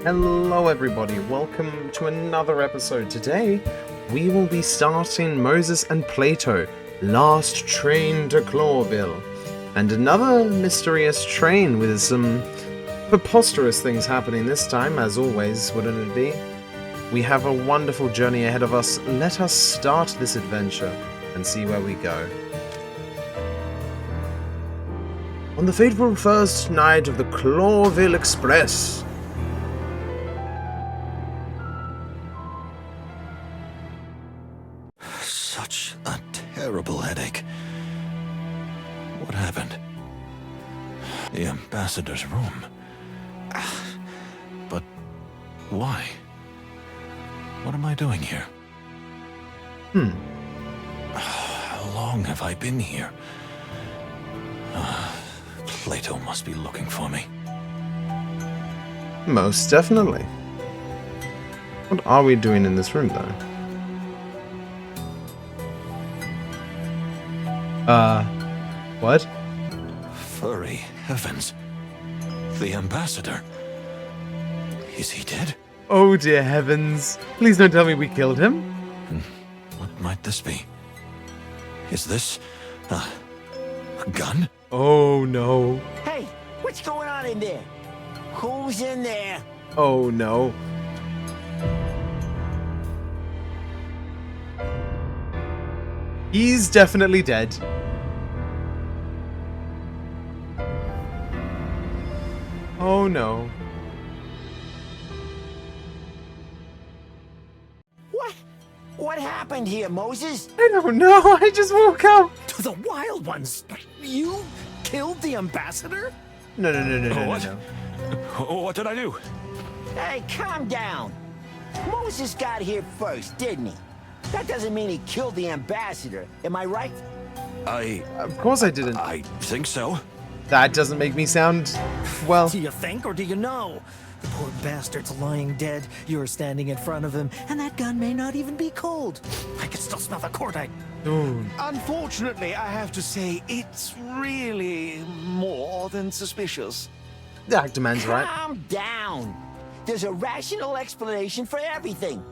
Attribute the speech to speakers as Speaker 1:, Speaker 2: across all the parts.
Speaker 1: Hello everybody, welcome to another episode. Today, we will be starting Moses and Plato, Last Train to Clawville. And another mysterious train with some preposterous things happening this time, as always, wouldn't it be? We have a wonderful journey ahead of us. Let us start this adventure and see where we go. On the fateful first night of the Clawville Express,
Speaker 2: such a terrible headache. What happened? The ambassador's room. But why? What am I doing here? How long have I been here? Plato must be looking for me.
Speaker 1: Most definitely. What are we doing in this room, though? What?
Speaker 2: Furry heavens. The ambassador. Is he dead?
Speaker 1: Oh dear heavens. Please don't tell me we killed him.
Speaker 2: What might this be? Is this a gun?
Speaker 1: Oh no.
Speaker 3: Hey, what's going on in there? Who's in there?
Speaker 1: Oh no. He's definitely dead. Oh no.
Speaker 3: What happened here, Moses?
Speaker 1: I don't know. I just woke up.
Speaker 4: To the Wild Ones! You killed the ambassador?
Speaker 1: No.
Speaker 2: What? What did I do?
Speaker 3: Hey, calm down. Moses got here first, didn't he? That doesn't mean he killed the ambassador. Am I right?
Speaker 1: Of course I didn't.
Speaker 2: I think so.
Speaker 1: That doesn't make me sound, well...
Speaker 4: Do you think or do you know? The poor bastard's lying dead. You're standing in front of him, and that gun may not even be cold. I can still smell the cordite.
Speaker 5: Unfortunately, I have to say, it's really more than suspicious.
Speaker 1: The actor man's right.
Speaker 3: Calm down. There's a rational explanation for everything.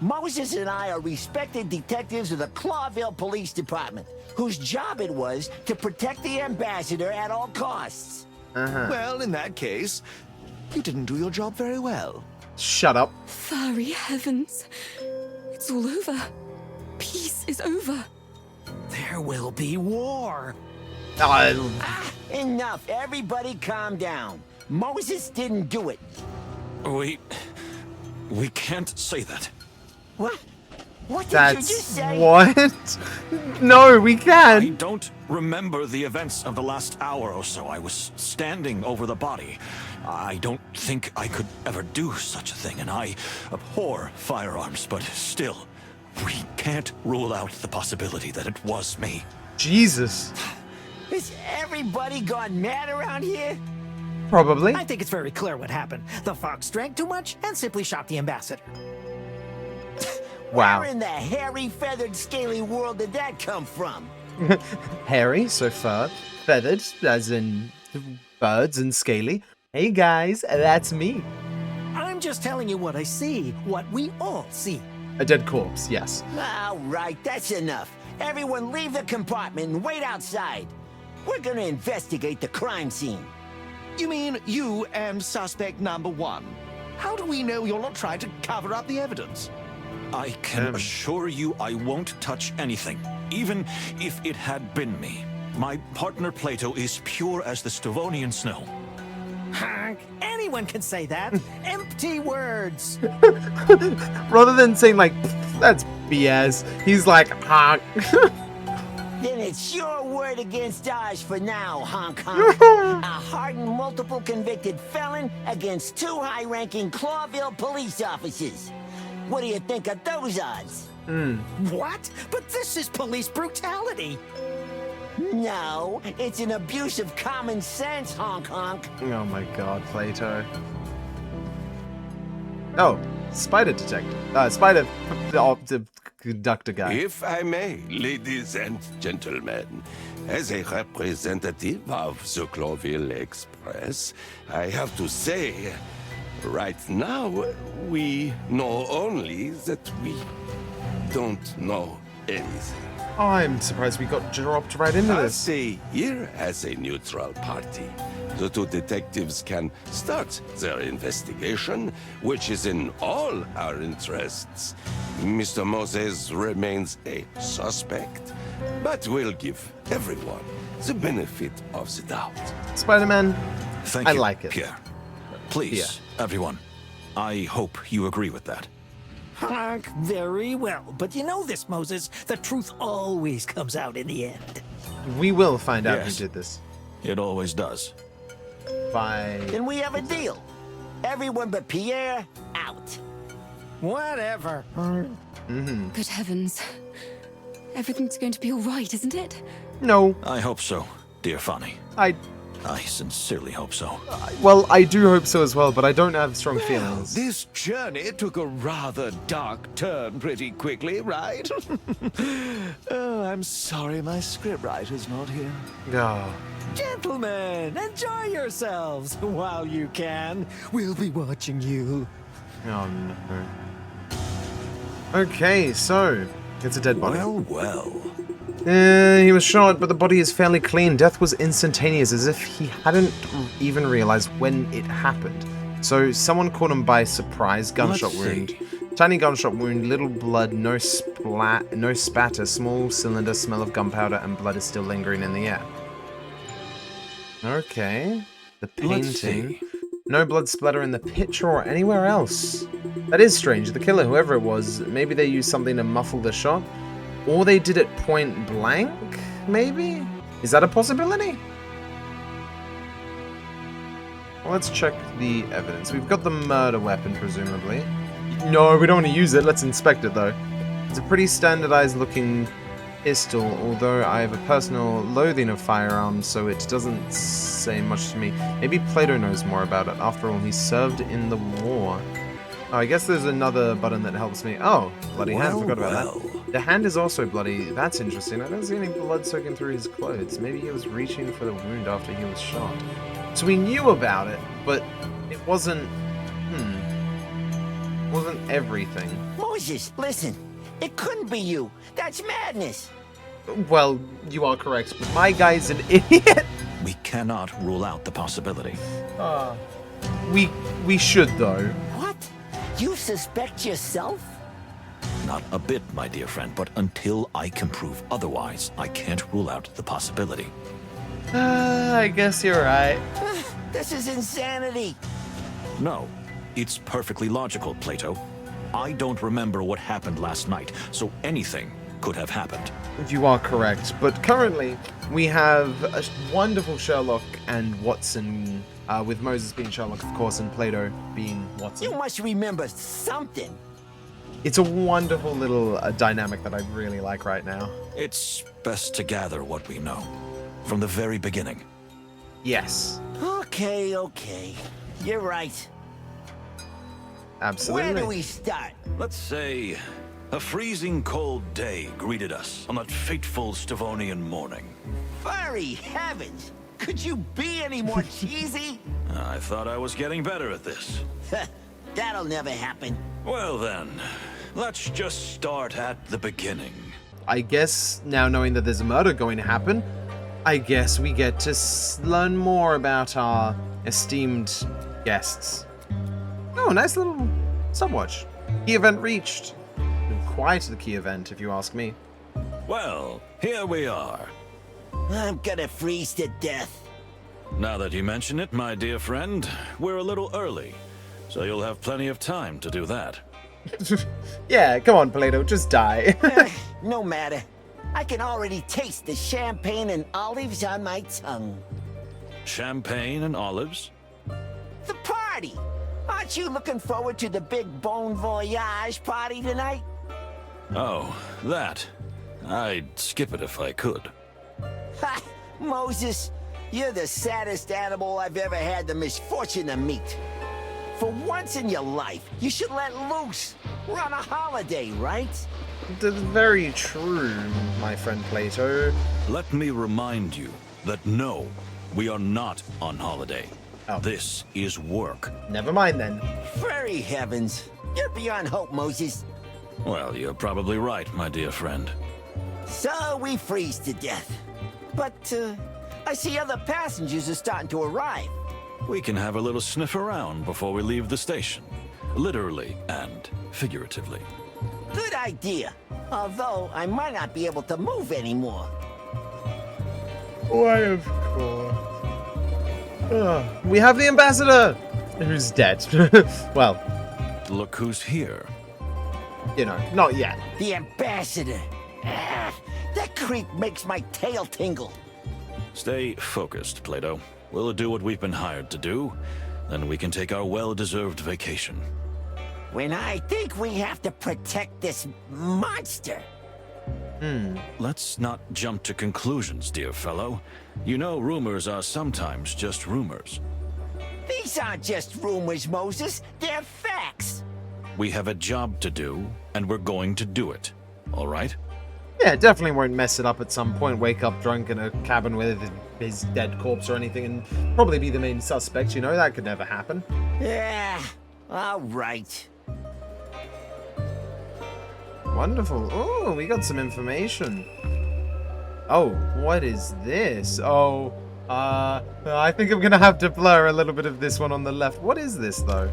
Speaker 3: Moses and I are respected detectives of the Clawville Police Department, whose job it was to protect the ambassador at all costs.
Speaker 5: Well, in that case, you didn't do your job very well.
Speaker 1: Shut up.
Speaker 6: Furry heavens. It's all over. Peace is over.
Speaker 4: There will be war.
Speaker 3: Enough. Everybody calm down. Moses didn't do it.
Speaker 2: We can't say that.
Speaker 3: What? What did you just say?
Speaker 1: What? No, we
Speaker 2: I
Speaker 1: can.
Speaker 2: don't remember the events of the last hour or so. I was standing over the body. I don't think I could ever do such a thing, and I abhor firearms, but still, we can't rule out the possibility that it was me.
Speaker 1: Jesus.
Speaker 3: Has everybody gone mad around here?
Speaker 1: Probably.
Speaker 4: I think it's very clear what happened. The fox drank too much and simply shot the ambassador.
Speaker 1: Wow.
Speaker 3: Where in the hairy, feathered, scaly world did that come from?
Speaker 1: Hairy, so fur. Feathered, as in birds, and scaly. Hey guys, that's me.
Speaker 4: I'm just telling you what I see, what we all see.
Speaker 1: A dead corpse, yes.
Speaker 3: All right, that's enough. Everyone leave the compartment and wait outside. We're gonna investigate the crime scene.
Speaker 5: You mean you and suspect number one? How do we know you're not trying to cover up the evidence?
Speaker 2: I can assure you I won't touch anything, even if it had been me. My partner Plato is pure as the Stovonian snow.
Speaker 4: Honk. Anyone can say that. Empty words.
Speaker 1: Rather than saying like, that's BS, he's like, honk.
Speaker 3: Then it's your word against ours for now, honk honk. A hardened multiple convicted felon against two high-ranking Clawville police officers. What do you think of those odds?
Speaker 4: What? But this is police brutality.
Speaker 3: No, it's an abuse of common sense, honk honk.
Speaker 1: Oh my god, Plato. Oh, spider detective. The conductor guy.
Speaker 7: If I may, ladies and gentlemen, as a representative of the Clawville Express, I have to say, Right now, we know only that we don't know anything.
Speaker 1: I'm surprised we got dropped right into
Speaker 7: I'll
Speaker 1: this.
Speaker 7: stay here as a neutral party. The two detectives can start their investigation, which is in all our interests. Mr. Moses remains a suspect, but we'll give everyone the benefit of the doubt.
Speaker 1: Spider-Man,
Speaker 2: Thank
Speaker 1: I
Speaker 2: you,
Speaker 1: like it.
Speaker 2: Pierre. Please, everyone. I hope you agree with that.
Speaker 4: Honk, very well. But you know this, Moses. The truth always comes out in the end.
Speaker 1: We will find out
Speaker 2: Yes.
Speaker 1: who did this.
Speaker 2: It always does.
Speaker 1: By...
Speaker 3: Then we have a deal. Everyone but Pierre, out.
Speaker 4: Whatever.
Speaker 6: Good heavens. Everything's going to be all right, isn't it?
Speaker 1: No,
Speaker 2: I hope so, dear Fanny.
Speaker 1: I
Speaker 2: sincerely hope so.
Speaker 1: Well, I do hope so as well, but I don't have strong feelings.
Speaker 5: This journey took a rather dark turn pretty quickly, right? Oh, I'm sorry my scriptwriter's not here.
Speaker 1: Oh.
Speaker 4: Gentlemen, enjoy yourselves while you can. We'll be watching you.
Speaker 1: Oh no. Okay, so it's a dead body.
Speaker 2: Well.
Speaker 1: He was shot, but the body is fairly clean. Death was instantaneous, as if he hadn't even realized when it happened. So someone caught him by surprise. Gunshot
Speaker 2: Let's
Speaker 1: wound.
Speaker 2: see.
Speaker 1: Tiny gunshot wound, little blood, no spatter, small cylinder, smell of gunpowder, and blood is still lingering in the air. Okay. The
Speaker 2: Let's
Speaker 1: painting.
Speaker 2: see.
Speaker 1: No blood splatter in the picture or anywhere else. That is strange. The killer, whoever it was, maybe they used something to muffle the shot. Or they did it point blank, maybe? Is that a possibility? Well, let's check the evidence. We've got the murder weapon, presumably. No, we don't want to use it. Let's inspect it, though. It's a pretty standardized looking pistol, although I have a personal loathing of firearms, so it doesn't say much to me. Maybe Plato knows more about it. After all, he served in the war. Oh, I guess there's another button that helps me. Oh, bloody hand. Forgot about that. The hand is also bloody. That's interesting. I don't see any blood soaking through his clothes. Maybe he was reaching for the wound after he was shot. So we knew about it, but it wasn't... wasn't everything.
Speaker 3: Moses, listen. It couldn't be you. That's madness.
Speaker 1: Well, you are correct, but my guy's an idiot.
Speaker 2: We cannot rule out the possibility.
Speaker 1: We should, though.
Speaker 3: What? You suspect yourself?
Speaker 2: Not a bit, my dear friend, but until I can prove otherwise, I can't rule out the possibility.
Speaker 1: I guess you're right.
Speaker 3: This is insanity.
Speaker 2: No, it's perfectly logical, Plato. I don't remember what happened last night, so anything could have happened.
Speaker 1: You are correct, but currently we have a wonderful Sherlock and Watson, with Moses being Sherlock, of course, and Plato being Watson.
Speaker 3: You must remember something.
Speaker 1: It's a wonderful little dynamic that I really like right now.
Speaker 2: It's best to gather what we know from the very beginning.
Speaker 1: Yes,
Speaker 3: Okay. You're right.
Speaker 1: absolutely.
Speaker 3: Where do we start?
Speaker 2: Let's say a freezing cold day greeted us on that fateful Stovonian morning.
Speaker 3: Furry heavens! Could you be any more cheesy?
Speaker 2: I thought I was getting better at this.
Speaker 3: That'll never happen.
Speaker 2: Well then, let's just start at the beginning.
Speaker 1: I guess now knowing that there's a murder going to happen, I guess we get to learn more about our esteemed guests. Oh, nice little stopwatch. Key event reached. Quite the key event, if you ask me.
Speaker 2: Well, here we are.
Speaker 3: I'm gonna freeze to death.
Speaker 2: Now that you mention it, my dear friend, we're a little early, so you'll have plenty of time to do that.
Speaker 1: Yeah, come on, Plato, just die.
Speaker 3: No matter. I can already taste the champagne and olives on my tongue.
Speaker 2: Champagne and olives?
Speaker 3: The party! Aren't you looking forward to the big Bon Voyage party tonight?
Speaker 2: Oh, that. I'd skip it if I could.
Speaker 3: Ha! Moses, you're the saddest animal I've ever had the misfortune to meet. For once in your life, you should let loose. We're on a holiday, right?
Speaker 1: That's very true, my friend Plato.
Speaker 2: Let me remind you that no, we are not on holiday.
Speaker 1: Oh.
Speaker 2: This is work.
Speaker 1: Never mind then.
Speaker 3: Furry heavens. You're beyond hope, Moses.
Speaker 2: Well, you're probably right, my dear friend.
Speaker 3: So we freeze to death. But, I see other passengers are starting to arrive.
Speaker 2: We can have a little sniff around before we leave the station. Literally and figuratively.
Speaker 3: Good idea. Although, I might not be able to move anymore.
Speaker 1: Why, of course. We have the ambassador! Who's dead. Well,
Speaker 2: Look who's here.
Speaker 1: you know, not yet.
Speaker 3: The ambassador. Ah, that creep makes my tail tingle.
Speaker 2: Stay focused, Plato. We'll do what we've been hired to do, then we can take our well-deserved vacation.
Speaker 3: When I think we have to protect this monster.
Speaker 2: Let's not jump to conclusions, dear fellow. You know rumors are sometimes just rumors.
Speaker 3: These aren't just rumors, Moses. They're facts.
Speaker 2: We have a job to do, and we're going to do it. All right?
Speaker 1: Yeah, definitely won't mess it up at some point, wake up drunk in a cabin with his dead corpse or anything, and probably be the main suspect, you know, that could never happen.
Speaker 3: Yeah, all right.
Speaker 1: Wonderful. Oh, we got some information. Oh, what is this? Oh, I think I'm gonna have to blur a little bit of this one on the left. What is this, though?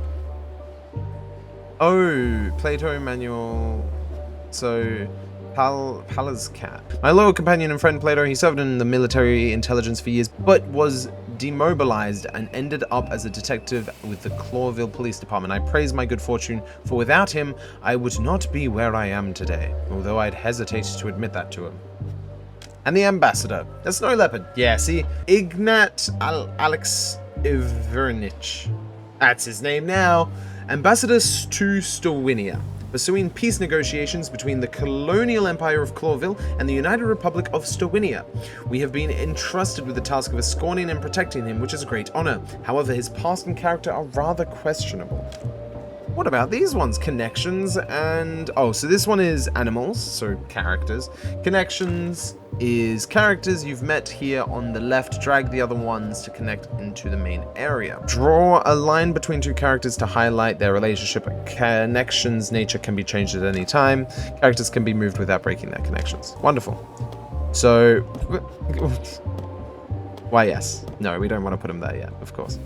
Speaker 1: Oh, Plato manual. So, Pala's cat. My loyal companion and friend Plato, he served in the military intelligence for years, but was demobilized and ended up as a detective with the Clawville Police Department. I praise my good fortune, for without him, I would not be where I am today, although I'd hesitate to admit that to him. And the ambassador, a snow leopard. Yeah, see, Ignat Alex Ivernich. That's his name now. Ambassador to Stowinia, pursuing peace negotiations between the colonial empire of Clawville and the United Republic of Stowinia. We have been entrusted with the task of escorting and protecting him, which is a great honor. However, his past and character are rather questionable. What about these ones? Connections and... oh, so this one is animals, so characters. Connections is characters you've met here on the left. Drag the other ones to connect into the main area. Draw a line between two characters to highlight their relationship. Connections' nature can be changed at any time. Characters can be moved without breaking their connections. Wonderful. So... why, yes. No, we don't want to put them there yet, of course.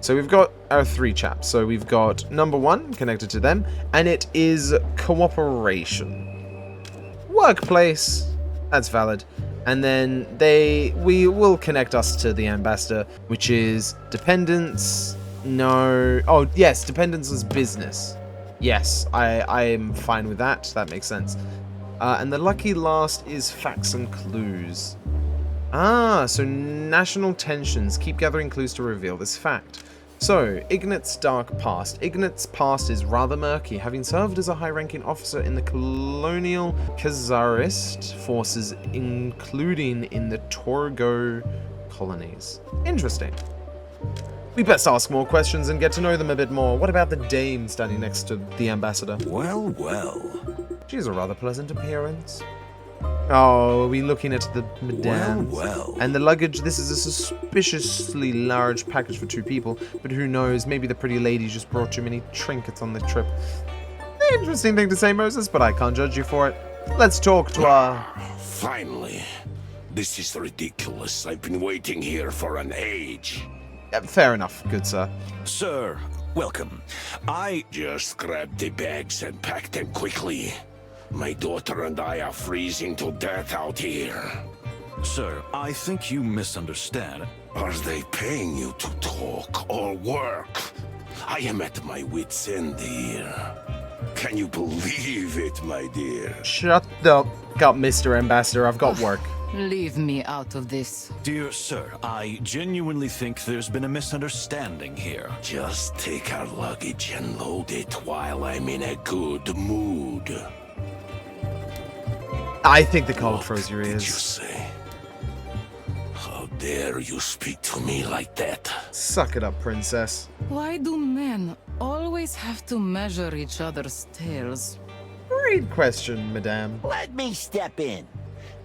Speaker 1: So we've got our three chaps. So we've got number one connected to them, and it is cooperation. Workplace, that's valid. And then we will connect us to the ambassador, which is dependence. No, oh yes, dependence is business. Yes, I am fine with that. That makes sense. And the lucky last is facts and clues. Ah, so national tensions. Keep gathering clues to reveal this fact. So, Ignat's dark past. Ignat's past is rather murky, having served as a high-ranking officer in the colonial Khazarist forces, including in the Torgo colonies. Interesting. We best ask more questions and get to know them a bit more. What about the dame standing next to the ambassador?
Speaker 2: Well, well.
Speaker 1: She has a rather pleasant appearance. Oh, are we looking at the madame?
Speaker 2: Well.
Speaker 1: And the luggage, this is a suspiciously large package for two people, but who knows, maybe the pretty lady just brought too many trinkets on the trip. Interesting thing to say, Moses, but I can't judge you for it. Let's talk to our...
Speaker 7: Finally. This is ridiculous. I've been waiting here for an age.
Speaker 1: Fair enough, good sir.
Speaker 2: Sir, welcome.
Speaker 7: Just grab the bags and pack them quickly. My daughter and I are freezing to death out here.
Speaker 2: Sir, I think you misunderstand.
Speaker 7: Are they paying you to talk or work? I am at my wit's end here. Can you believe it, my dear?
Speaker 1: Shut the fuck up, Mr. Ambassador. I've got work.
Speaker 8: Leave me out of this.
Speaker 2: Dear sir, I genuinely think there's been a misunderstanding here.
Speaker 7: Just take our luggage and load it while I'm in a good mood.
Speaker 1: I think the cold froze your
Speaker 7: Did you
Speaker 1: ears.
Speaker 7: say? How dare you speak to me like that?
Speaker 1: Suck it up, princess.
Speaker 8: Why do men always have to measure each other's tails?
Speaker 1: Great question, madame.
Speaker 3: Let me step in.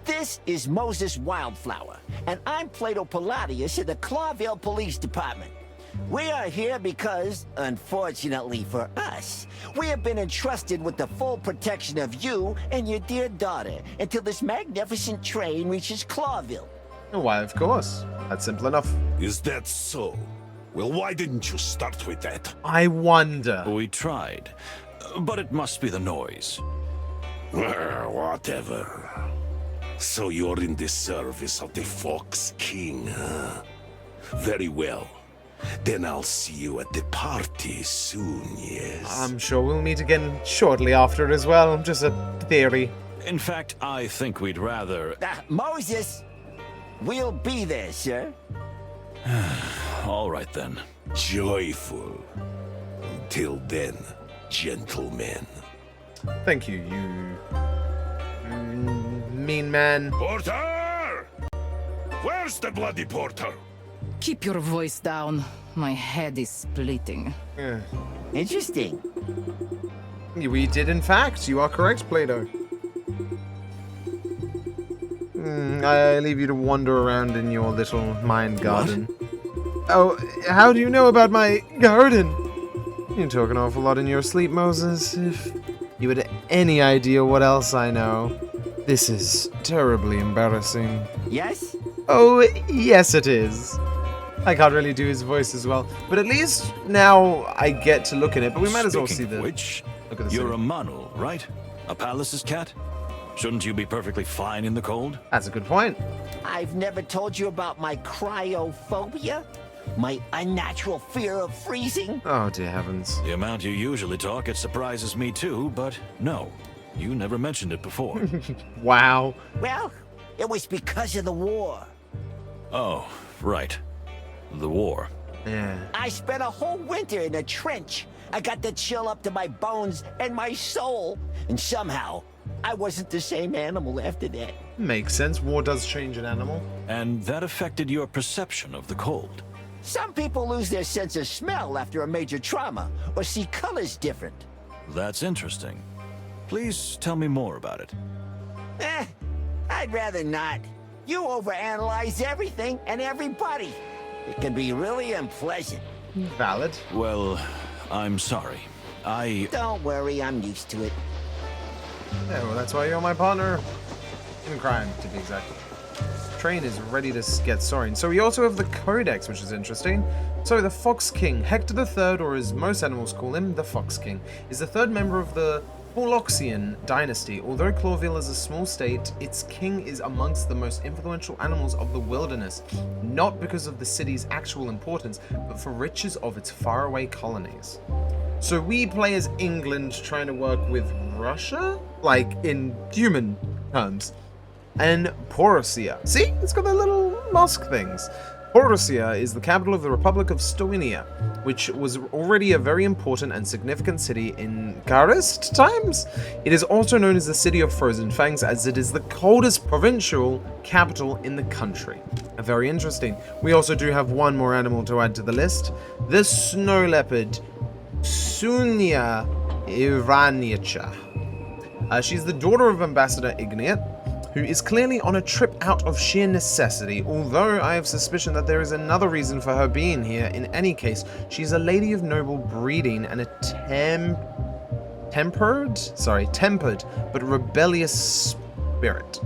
Speaker 3: This is Moses Wildflower, and I'm Plato Palladius of the Clawville Police Department. We are here because, unfortunately for us, we have been entrusted with the full protection of you and your dear daughter until this magnificent train reaches Clawville.
Speaker 1: Why, of course. That's simple enough.
Speaker 9: Is that so? Well, why didn't you start with that?
Speaker 1: I wonder.
Speaker 2: We tried, but it must be the noise.
Speaker 9: Whatever. So you're in the service of the Fox King, huh? Very well. Then I'll see you at the party soon, yes?
Speaker 1: I'm sure we'll meet again shortly after as well. Just a theory.
Speaker 2: In fact, I think we'd rather...
Speaker 3: Moses, we'll be there, sir.
Speaker 2: All right, then.
Speaker 9: Joyful. Until then, gentlemen.
Speaker 1: Thank you, mean man.
Speaker 9: Porter! Where's the bloody porter?
Speaker 8: Keep your voice down. My head is splitting.
Speaker 3: Interesting.
Speaker 1: We did, in fact. You are correct, Plato. I leave you to wander around in your little mind garden. Oh, how do you know about my garden? You talk an awful lot in your sleep, Moses. If you had any idea what else I know. This is terribly embarrassing.
Speaker 3: Yes?
Speaker 1: Oh, yes it is. I can't really do his voice as well, but at least now I get to look at it, but we might as well see
Speaker 2: Speaking
Speaker 1: the...
Speaker 2: of which,
Speaker 1: look at the
Speaker 2: you're
Speaker 1: scene.
Speaker 2: a Manu, right? A palace's cat? Shouldn't you be perfectly fine in the cold?
Speaker 1: That's a good point.
Speaker 3: I've never told you about my cryophobia? My unnatural fear of freezing?
Speaker 1: Oh, dear heavens.
Speaker 2: The amount you usually talk, it surprises me too, but no. You never mentioned it before.
Speaker 1: Wow.
Speaker 3: Well, it was because of the war.
Speaker 2: Oh, right. The war.
Speaker 1: Yeah.
Speaker 3: I spent a whole winter in a trench. I got the chill up to my bones and my soul. And somehow, I wasn't the same animal after that.
Speaker 1: Makes sense. War does change an animal.
Speaker 2: And that affected your perception of the cold.
Speaker 3: Some people lose their sense of smell after a major trauma, or see colors different.
Speaker 2: That's interesting. Please tell me more about it.
Speaker 3: I'd rather not. You overanalyze everything and everybody. It can be really unpleasant.
Speaker 1: Valid.
Speaker 2: Well, I'm sorry.
Speaker 3: Don't worry, I'm used to it.
Speaker 1: Yeah, well, that's why you're my partner. In crime, to be exact. Train is ready to get soaring. So we also have the Codex, which is interesting. So the Fox King, Hector III, or as most animals call him, the Fox King, is the third member of the Pauloxian dynasty. Although Clawville is a small state, its king is amongst the most influential animals of the wilderness, not because of the city's actual importance, but for riches of its faraway colonies. So we play as England trying to work with Russia? Like, in human terms. And Porosia. See? It's got the little mosque things. Porosia is the capital of the Republic of Stowinia, which was already a very important and significant city in Garist times. It is also known as the City of Frozen Fangs, as it is the coldest provincial capital in the country. Very interesting. We also do have one more animal to add to the list. The snow leopard, Stowinia Iranica. She's the daughter of Ambassador Igneat, who is clearly on a trip out of sheer necessity, although I have suspicion that there is another reason for her being here. In any case, she's a lady of noble breeding and a tempered but rebellious spirit.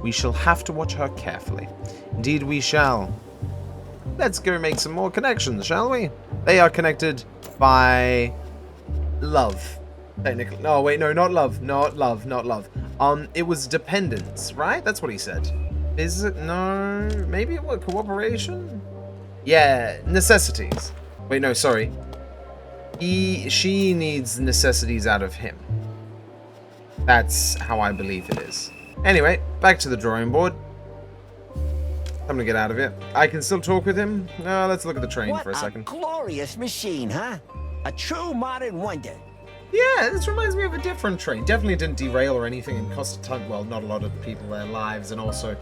Speaker 1: We shall have to watch her carefully. Indeed we shall. Let's go make some more connections, shall we? They are connected by love. Technically. No, wait, no, not love. Not love. It was dependence, right? That's what he said. Is it? No. Maybe it was cooperation? Yeah, necessities. Wait, no, sorry. She needs necessities out of him. That's how I believe it is. Anyway, back to the drawing board. I'm gonna get out of it. I can still talk with him. Let's look at the train for a second.
Speaker 3: What a glorious machine, huh? A true modern wonder.
Speaker 1: Yeah, this reminds me of a different train. Definitely didn't derail or anything and cost a ton, well, not a lot of people their lives, and also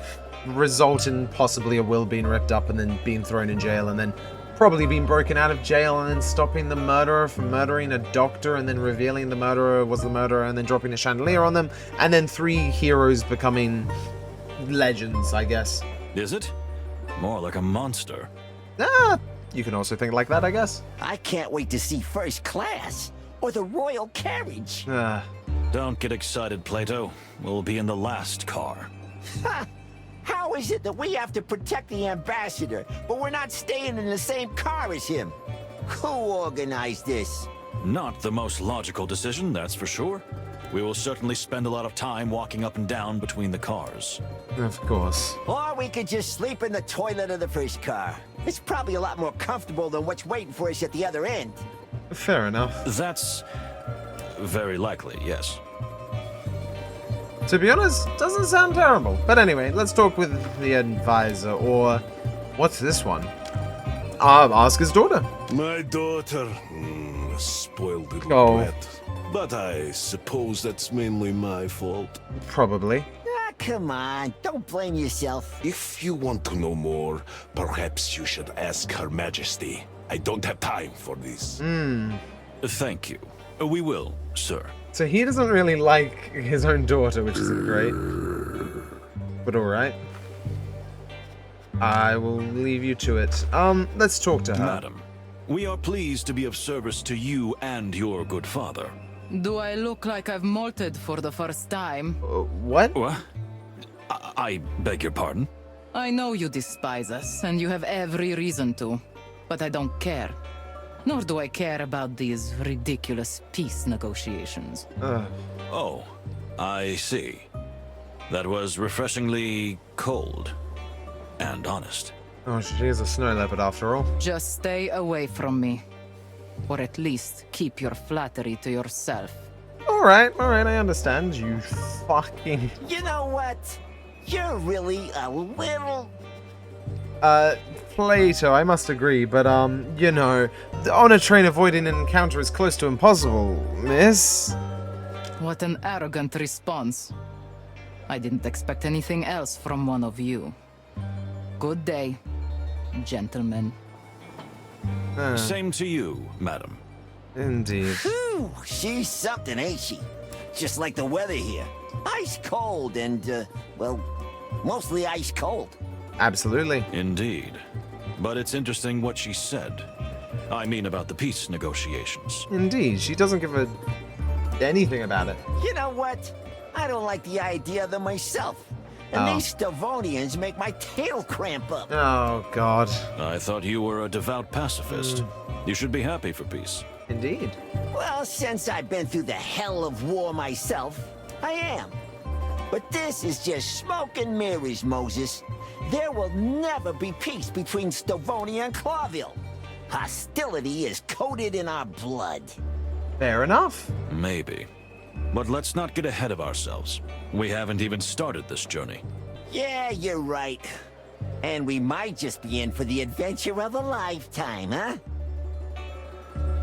Speaker 1: result in possibly a will being ripped up and then being thrown in jail, and then probably being broken out of jail and then stopping the murderer from murdering a doctor and then revealing the murderer was the murderer and then dropping a chandelier on them, and then 3 heroes becoming legends, I guess.
Speaker 2: Is it? More like a monster.
Speaker 1: You can also think like that, I guess.
Speaker 3: I can't wait to see first class or the royal carriage.
Speaker 2: Don't get excited, Plato. We'll be in the last car.
Speaker 3: Ha! How is it that we have to protect the ambassador, but we're not staying in the same car as him? Who organized this?
Speaker 2: Not the most logical decision, that's for sure. We will certainly spend a lot of time walking up and down between the cars.
Speaker 1: Of course.
Speaker 3: Or we could just sleep in the toilet of the first car. It's probably a lot more comfortable than what's waiting for us at the other end.
Speaker 1: Fair enough.
Speaker 2: That's very likely, yes.
Speaker 1: To be honest, doesn't sound terrible. But anyway, let's talk with the advisor, or what's this one? Ask his daughter.
Speaker 9: My daughter, a spoiled little brat. But I suppose that's mainly my fault.
Speaker 1: Probably.
Speaker 3: Ah, come on, don't blame yourself.
Speaker 9: If you want to know more, perhaps you should ask Her Majesty. I don't have time for this.
Speaker 2: Thank you. We will, sir.
Speaker 1: So he doesn't really like his own daughter, which isn't great. But alright. I will leave you to it. Let's talk to her.
Speaker 2: Madam, we are pleased to be of service to you and your good father.
Speaker 8: Do I look like I've molted for the first time?
Speaker 1: What?
Speaker 2: What? I beg your pardon?
Speaker 8: I know you despise us, and you have every reason to. But I don't care. Nor do I care about these ridiculous peace negotiations.
Speaker 2: Oh, I see. That was refreshingly cold and honest.
Speaker 1: Oh, she is a snow leopard after all.
Speaker 8: Just stay away from me. Or at least keep your flattery to yourself.
Speaker 1: Alright, I understand. You fucking...
Speaker 3: You know what? You're really a little...
Speaker 1: Plato, I must agree, but, you know, on a train avoiding an encounter is close to impossible, miss.
Speaker 8: What an arrogant response. I didn't expect anything else from one of you. Good day, gentlemen.
Speaker 2: Same to you, madam.
Speaker 1: Indeed.
Speaker 3: Whew, she's something, ain't she? Just like the weather here. Ice cold and, well, mostly ice cold.
Speaker 1: Absolutely.
Speaker 2: Indeed. But it's interesting what she said. I mean about the peace negotiations.
Speaker 1: Indeed, she doesn't give anything about it.
Speaker 3: You know what? I don't like the idea of them myself. And these Stovonians make my tail cramp up.
Speaker 1: Oh, God.
Speaker 2: I thought you were a devout pacifist. You should be happy for peace.
Speaker 1: Indeed.
Speaker 3: Well, since I've been through the hell of war myself, I am. But this is just smoke and mirrors, Moses. There will never be peace between Stowinia and Clawville. Hostility is coated in our blood.
Speaker 1: Fair enough.
Speaker 2: Maybe. But let's not get ahead of ourselves. We haven't even started this journey.
Speaker 3: Yeah, you're right. And we might just be in for the adventure of a lifetime, huh?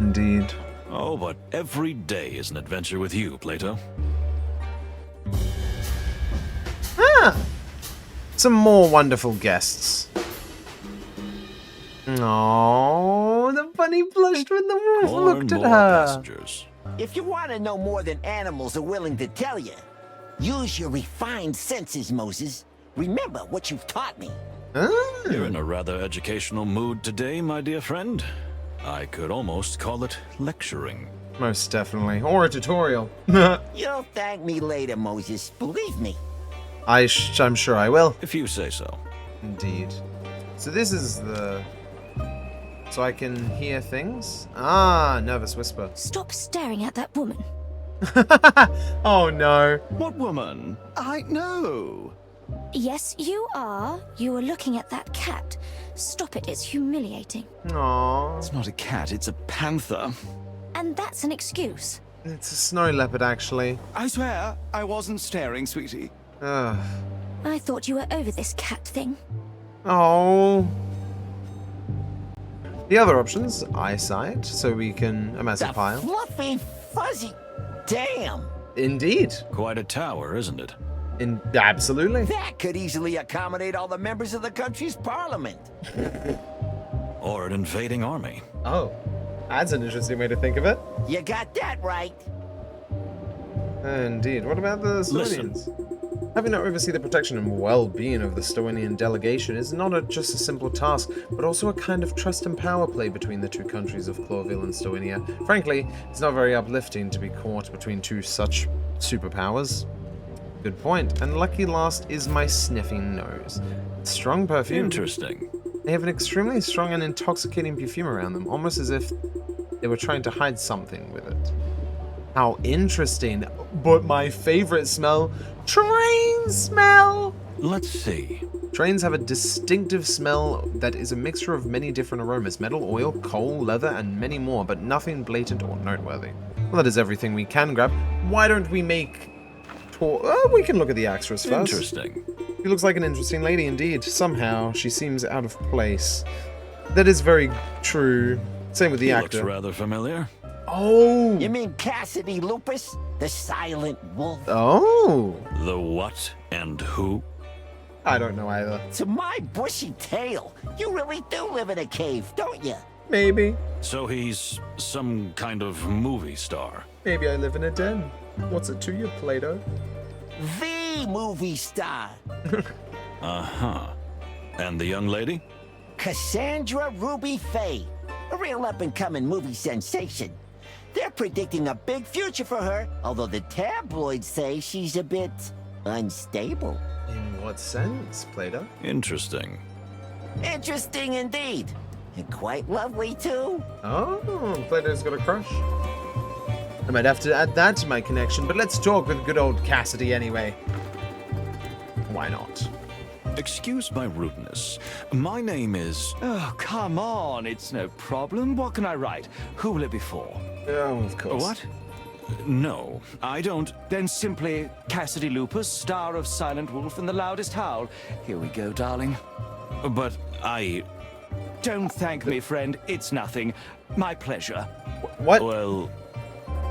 Speaker 1: Indeed.
Speaker 2: Oh, but every day is an adventure with you, Plato.
Speaker 1: Some more wonderful guests. Oh, the bunny blushed when the wolf
Speaker 2: More
Speaker 1: looked
Speaker 2: and
Speaker 1: at
Speaker 2: more
Speaker 1: her.
Speaker 2: passengers.
Speaker 3: If you want to know more than animals are willing to tell you, use your refined senses, Moses. Remember what you've taught me.
Speaker 2: You're in a rather educational mood today, my dear friend. I could almost call it lecturing.
Speaker 1: Most definitely. Or a tutorial.
Speaker 3: You'll thank me later, Moses. Believe me.
Speaker 1: I'm sure I will.
Speaker 2: If you say so.
Speaker 1: Indeed. So this is the... So I can hear things? Ah, nervous whisper.
Speaker 10: Stop staring at that woman.
Speaker 1: Oh no.
Speaker 5: What woman? I know.
Speaker 10: Yes, you are. You were looking at that cat. Stop it, it's humiliating.
Speaker 1: Aww.
Speaker 5: It's not a cat, it's a panther.
Speaker 10: And that's an excuse.
Speaker 1: It's a snow leopard, actually.
Speaker 5: I swear, I wasn't staring, sweetie.
Speaker 1: Ugh.
Speaker 10: I thought you were over this cat thing.
Speaker 1: Oh. The other options, eyesight, so we can amass a
Speaker 3: The
Speaker 1: pile.
Speaker 3: fluffy, fuzzy... Damn!
Speaker 1: Indeed.
Speaker 2: Quite a tower, isn't it?
Speaker 1: Absolutely.
Speaker 3: That could easily accommodate all the members of the country's parliament.
Speaker 2: Or an invading army.
Speaker 1: Oh, that's an interesting way to think of it.
Speaker 3: You got that right.
Speaker 1: Indeed. What about the
Speaker 2: Listen.
Speaker 1: civilians? Having to oversee the protection and well-being of the Stowinian delegation is not just a simple task, but also a kind of trust and power play between the two countries of Clawville and Stowinia. Frankly, it's not very uplifting to be caught between two such superpowers. Good point. And lucky last is my sniffing nose. Strong perfume.
Speaker 2: Interesting.
Speaker 1: They have an extremely strong and intoxicating perfume around them, almost as if they were trying to hide something with it. How interesting. But my favorite smell, train smell!
Speaker 2: Let's see.
Speaker 1: Trains have a distinctive smell that is a mixture of many different aromas, metal, oil, coal, leather, and many more, but nothing blatant or noteworthy. Well, that is everything we can grab. Why don't we make... we can look at the actress first.
Speaker 2: Interesting.
Speaker 1: She looks like an interesting lady indeed. Somehow, she seems out of place. That is very true. Same with the actor.
Speaker 2: Looks rather familiar.
Speaker 1: Oh!
Speaker 3: You mean Cassidy Lupus? The silent wolf?
Speaker 1: Oh!
Speaker 2: The what and who?
Speaker 1: I don't know either.
Speaker 3: To my bushy tail, you really do live in a cave, don't you?
Speaker 1: Maybe.
Speaker 2: So he's some kind of movie star.
Speaker 1: Maybe I live in a den. What's it to you, Plato?
Speaker 3: The movie star.
Speaker 2: Uh-huh. And the young lady?
Speaker 3: Cassandra Ruby Faye. A real up-and-coming movie sensation. They're predicting a big future for her, although the tabloids say she's a bit unstable.
Speaker 1: In what sense, Plato?
Speaker 2: Interesting.
Speaker 3: Interesting indeed. And quite lovely, too.
Speaker 1: Oh, Plato's got a crush. I might have to add that to my connection, but let's talk with good old Cassidy anyway. Why not?
Speaker 2: Excuse my rudeness. My name is...
Speaker 5: Oh, come on, it's no problem. What can I write? Who will it be for?
Speaker 1: Oh, of course.
Speaker 2: What? No, I don't...
Speaker 5: Then simply Cassidy Lupus, star of Silent Wolf and the Loudest Howl. Here we go, darling.
Speaker 2: But I...
Speaker 5: Don't thank me, friend. It's nothing. My pleasure.
Speaker 1: What?
Speaker 2: Well,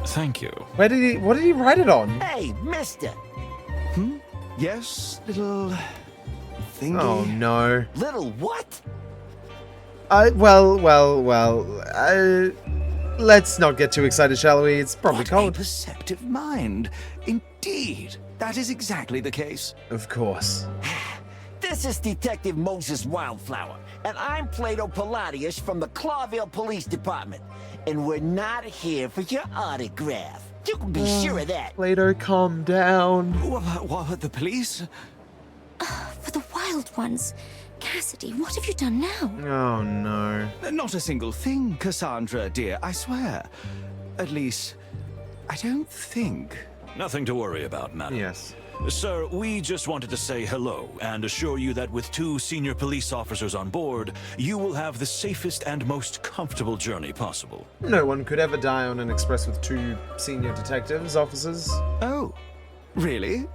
Speaker 2: thank you.
Speaker 1: What did he write it on?
Speaker 3: Hey, mister.
Speaker 5: Yes, little thingy.
Speaker 1: Oh, no.
Speaker 3: Little what?
Speaker 1: Well, let's not get too excited, shall we? It's probably
Speaker 5: What a
Speaker 1: cold.
Speaker 5: perceptive mind. Indeed, that is exactly the case.
Speaker 1: Of course.
Speaker 3: This is Detective Moses Wildflower, and I'm Plato Palladius from the Clawville Police Department. And we're not here for your autograph. You can be sure of that.
Speaker 1: Plato, calm down.
Speaker 5: What, the police?
Speaker 10: For the wild ones. Cassidy, what have you done now?
Speaker 1: Oh, no.
Speaker 5: Not a single thing, Cassandra, dear, I swear. At least, I don't think.
Speaker 2: Nothing to worry about, madam.
Speaker 1: Yes.
Speaker 2: Sir, we just wanted to say hello and assure you that with 2 senior police officers on board, you will have the safest and most comfortable journey possible.
Speaker 1: No one could ever die on an express with 2 senior detectives, officers.
Speaker 5: Oh, really?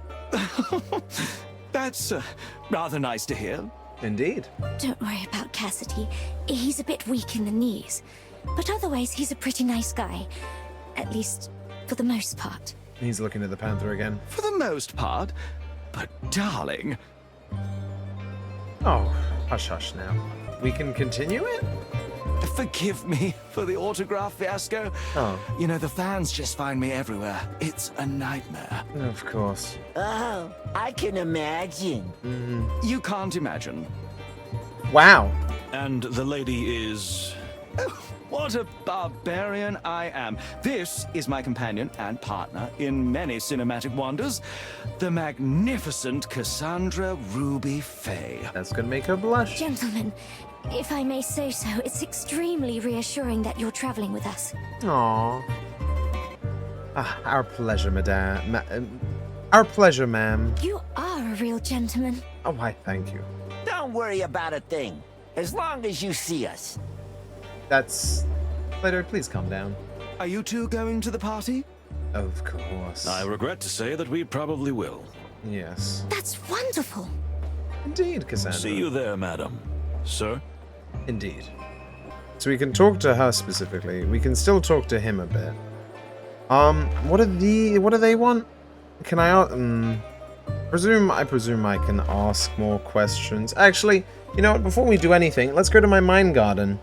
Speaker 5: That's rather nice to hear.
Speaker 1: Indeed.
Speaker 10: Don't worry about Cassidy. He's a bit weak in the knees. But otherwise, he's a pretty nice guy. At least, for the most part.
Speaker 1: He's looking at the panther again.
Speaker 5: For the most part. But darling...
Speaker 1: Oh, hush hush now. We can continue it?
Speaker 5: Forgive me for the autograph fiasco.
Speaker 1: Oh.
Speaker 5: You know, the fans just find me everywhere. It's a nightmare.
Speaker 1: Of course.
Speaker 3: Oh, I can imagine.
Speaker 5: You can't imagine.
Speaker 1: Wow.
Speaker 2: And the lady is...
Speaker 5: Oh, what a barbarian I am. This is my companion and partner in many cinematic wonders, the magnificent Cassandra Ruby Faye.
Speaker 1: That's gonna make her blush.
Speaker 10: Gentlemen, if I may say so, it's extremely reassuring that you're traveling with us.
Speaker 1: Aww. Ah, our pleasure, madame. Our pleasure, ma'am.
Speaker 10: You are a real gentleman.
Speaker 1: Oh, why, thank you.
Speaker 3: Don't worry about a thing, as long as you see us.
Speaker 1: That's... Plato, please calm down.
Speaker 5: Are you two going to the party?
Speaker 1: Of course.
Speaker 2: I regret to say that we probably will.
Speaker 1: Yes.
Speaker 10: That's wonderful.
Speaker 1: Indeed, Cassandra.
Speaker 2: See you there, madam. Sir?
Speaker 1: Indeed. So we can talk to her specifically. We can still talk to him a bit. What do they want? Can I presume I can ask more questions. Actually, you know what, before we do anything, let's go to my mind garden.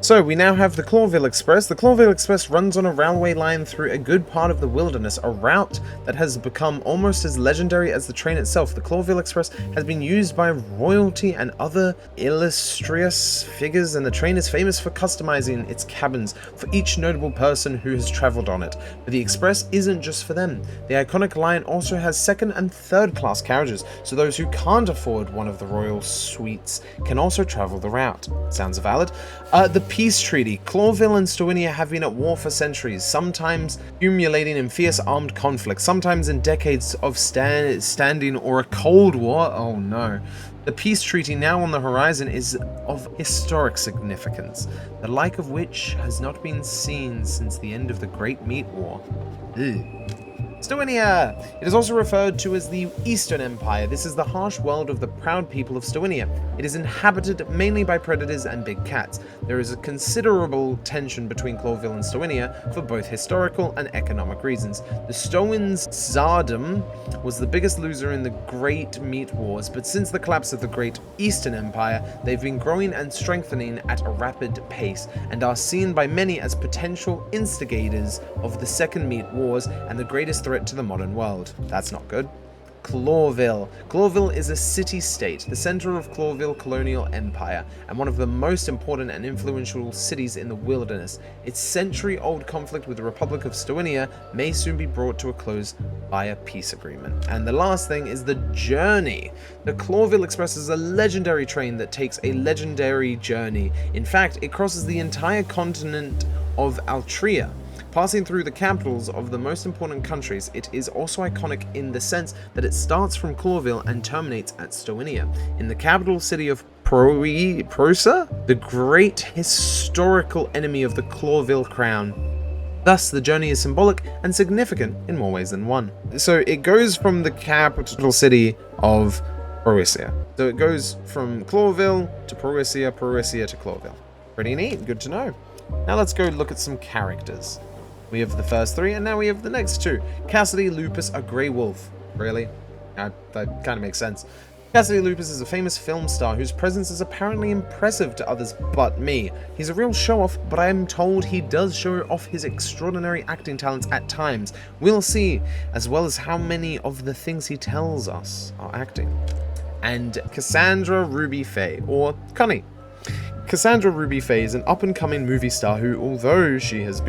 Speaker 1: So we now have the Clawville Express. The Clawville Express runs on a railway line through a good part of the wilderness, a route that has become almost as legendary as the train itself. The Clawville Express has been used by royalty and other illustrious figures, and the train is famous for customizing its cabins for each notable person who has traveled on it. But the express isn't just for them. The iconic line also has second and third class carriages, so those who can't afford one of the royal suites can also travel the route. Sounds valid. The peace treaty. Clawville and Stowinia have been at war for centuries, sometimes accumulating in fierce armed conflict, sometimes in decades of standing or a cold war. Oh no. The peace treaty now on the horizon is of historic significance, the like of which has not been seen since the end of the Great Meat War. Ugh. Stowinia! It is also referred to as the Eastern Empire. This is the harsh world of the proud people of Stowinia. It is inhabited mainly by predators and big cats. There is a considerable tension between Clawville and Stowinia for both historical and economic reasons. The Stowins' Tsardom was the biggest loser in the Great Meat Wars, but since the collapse of the Great Eastern Empire, they've been growing and strengthening at a rapid pace, and are seen by many as potential instigators of the Second Meat Wars and the greatest threat to the modern world. That's not good. Clawville. Clawville is a city-state, the center of Clawville colonial empire, and one of the most important and influential cities in the wilderness. Its century-old conflict with the Republic of Stowinia may soon be brought to a close by a peace agreement. And the last thing is the journey. The Clawville Express is a legendary train that takes a legendary journey. In fact, it crosses the entire continent of Altria. Passing through the capitals of the most important countries, it is also iconic in the sense that it starts from Clawville and terminates at Stowinia, in the capital city of Prosa, the great historical enemy of the Clawville crown. Thus, the journey is symbolic and significant in more ways than one. So it goes from the capital city of Prosia. So it goes from Clawville to Prosia, Prosia to Clawville. Pretty neat, good to know. Now let's go look at some characters. We have the first three, and now we have the next two. Cassidy Lupus, a grey wolf. Really? That kind of makes sense. Cassidy Lupus is a famous film star whose presence is apparently impressive to others but me. He's a real show-off, but I am told he does show off his extraordinary acting talents at times. We'll see, as well as how many of the things he tells us are acting. And Cassandra Ruby Faye, or Connie. Cassandra Ruby Faye is an up-and-coming movie star who, although she has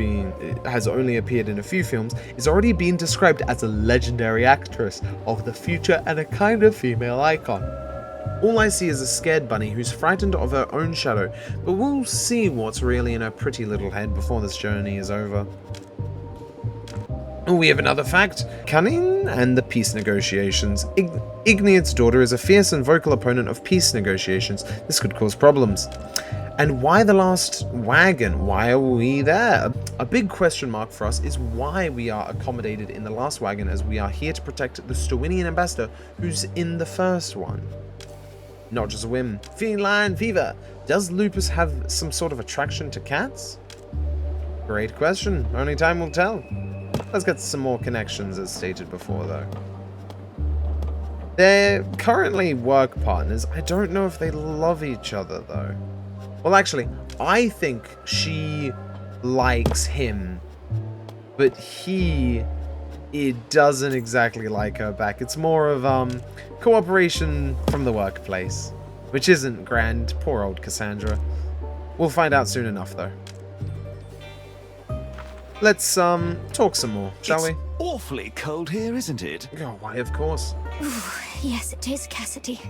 Speaker 1: only appeared in a few films, is already being described as a legendary actress of the future and a kind of female icon. All I see is a scared bunny who's frightened of her own shadow, but we'll see what's really in her pretty little head before this journey is over. We have another fact. Cunning and the peace negotiations. Ignead's daughter is a fierce and vocal opponent of peace negotiations. This could cause problems. And why the last wagon? Why are we there? A big question mark for us is why we are accommodated in the last wagon, as we are here to protect the Stowinian ambassador who's in the first one. Not just a whim. Feline fever. Does Lupus have some sort of attraction to cats? Great question. Only time will tell. Let's get some more connections as stated before, though. They're currently work partners. I don't know if they love each other, though. Well, actually, I think she likes him, but he doesn't exactly like her back. It's more of cooperation from the workplace, which isn't grand. Poor old Cassandra. We'll find out soon enough, though. Let's talk some more, shall we?
Speaker 5: Awfully cold here, isn't it?
Speaker 1: Oh, why, of course.
Speaker 10: Yes, it is, Cassidy.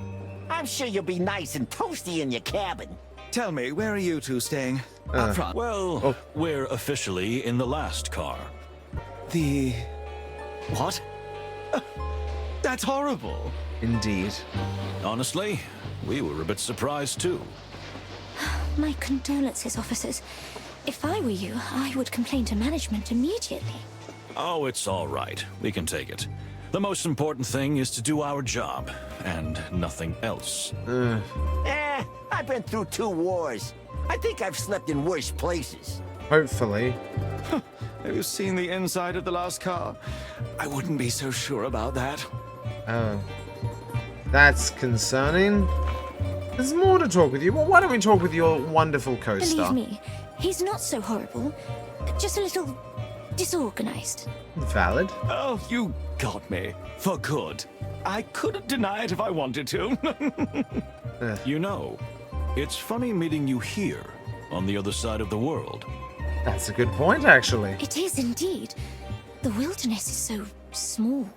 Speaker 3: I'm sure you'll be nice and toasty in your cabin.
Speaker 5: Tell me, where are you two staying? Up front.
Speaker 2: Well, we're officially in the last car.
Speaker 5: The... what? That's horrible.
Speaker 1: Indeed.
Speaker 2: Honestly, we were a bit surprised too.
Speaker 10: My condolences, officers. If I were you, I would complain to management immediately.
Speaker 2: Oh, it's all right. We can take it. The most important thing is to do our job, and nothing else.
Speaker 3: I've been through 2 wars. I think I've slept in worse places.
Speaker 1: Hopefully.
Speaker 5: Have you seen the inside of the last car? I wouldn't be so sure about that.
Speaker 1: Oh. That's concerning. There's more to talk with you. Well, why don't we talk with your wonderful co-star?
Speaker 10: Believe me, He's not so horrible, just a little disorganized.
Speaker 1: Valid.
Speaker 5: Oh, you got me. For good. I couldn't deny it if I wanted to.
Speaker 2: You know, it's funny meeting you here, on the other side of the world.
Speaker 1: That's a good point, actually.
Speaker 10: It is indeed. The wilderness is so small.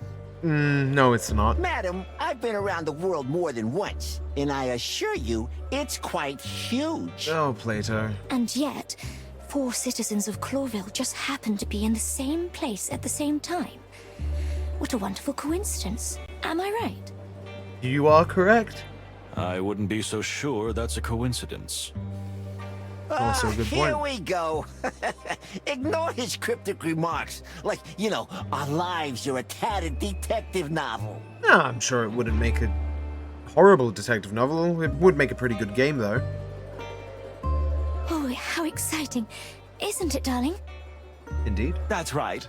Speaker 1: No, it's not.
Speaker 3: Madam, I've been around the world more than once, and I assure you, it's quite huge.
Speaker 1: Oh, Plato.
Speaker 10: And yet, 4 citizens of Clawville just happen to be in the same place at the same time. What a wonderful coincidence. Am I right?
Speaker 1: You are correct.
Speaker 2: I wouldn't be so sure that's a coincidence.
Speaker 1: Also a good point.
Speaker 3: Here we go. Ignore his cryptic remarks. Like, you know, our lives are a tattered detective novel.
Speaker 1: No, I'm sure it wouldn't make a horrible detective novel. It would make a pretty good game, though.
Speaker 10: Oh, how exciting. Isn't it, darling?
Speaker 1: Indeed.
Speaker 5: That's right.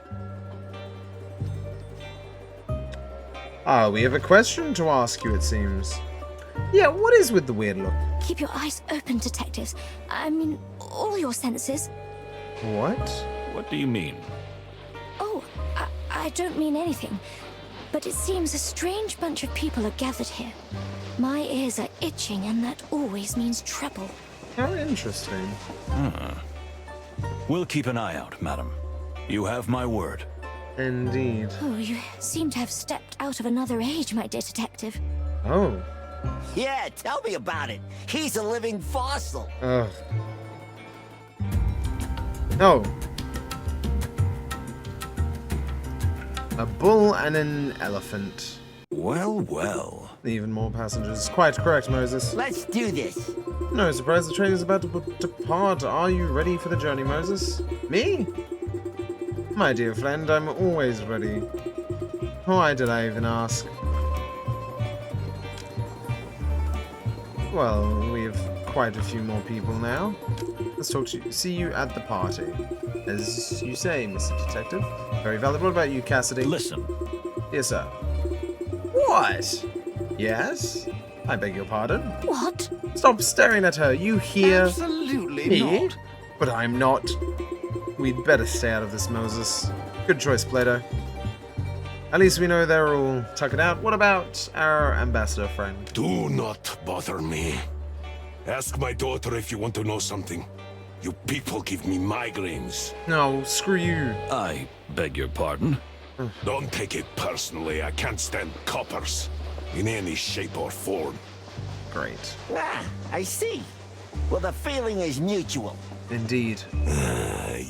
Speaker 1: Ah, we have a question to ask you, it seems. Yeah, what is with the weird look?
Speaker 10: Keep your eyes open, detectives. I mean, all your senses.
Speaker 1: What?
Speaker 2: What do you mean?
Speaker 10: Oh, I don't mean anything. But it seems a strange bunch of people are gathered here. My ears are itching, and that always means trouble.
Speaker 1: How interesting.
Speaker 2: We'll keep an eye out, madam. You have my word.
Speaker 1: Indeed.
Speaker 10: Oh, you seem to have stepped out of another age, my dear detective.
Speaker 1: Oh.
Speaker 3: Yeah, tell me about it. He's a living fossil.
Speaker 1: Ugh. Oh. A bull and an elephant.
Speaker 2: Well, well.
Speaker 1: Even more passengers. Quite correct, Moses.
Speaker 3: Let's do this.
Speaker 1: No surprise, the train is about to depart. Are you ready for the journey, Moses? Me? My dear friend, I'm always ready. Why did I even ask? Well, we have quite a few more people now. Let's talk to you. See you at the party. As you say, Mr. Detective. Very valid. What about you, Cassidy?
Speaker 2: Listen.
Speaker 1: Yes, sir. What? Yes? I beg your pardon?
Speaker 10: What?
Speaker 1: Stop staring at her. You hear
Speaker 5: Absolutely
Speaker 1: me?
Speaker 5: not.
Speaker 1: But I'm not. We'd better stay out of this, Moses. Good choice, Plato. At least we know they're all tuckered out. What about our ambassador friend?
Speaker 9: Do not bother me. Ask my daughter if you want to know something. You people give me migraines.
Speaker 1: No, screw you.
Speaker 2: I beg your pardon?
Speaker 9: Don't take it personally. I can't stand coppers in any shape or form.
Speaker 1: Great.
Speaker 3: Ah, I see. Well, the feeling is mutual.
Speaker 1: Indeed.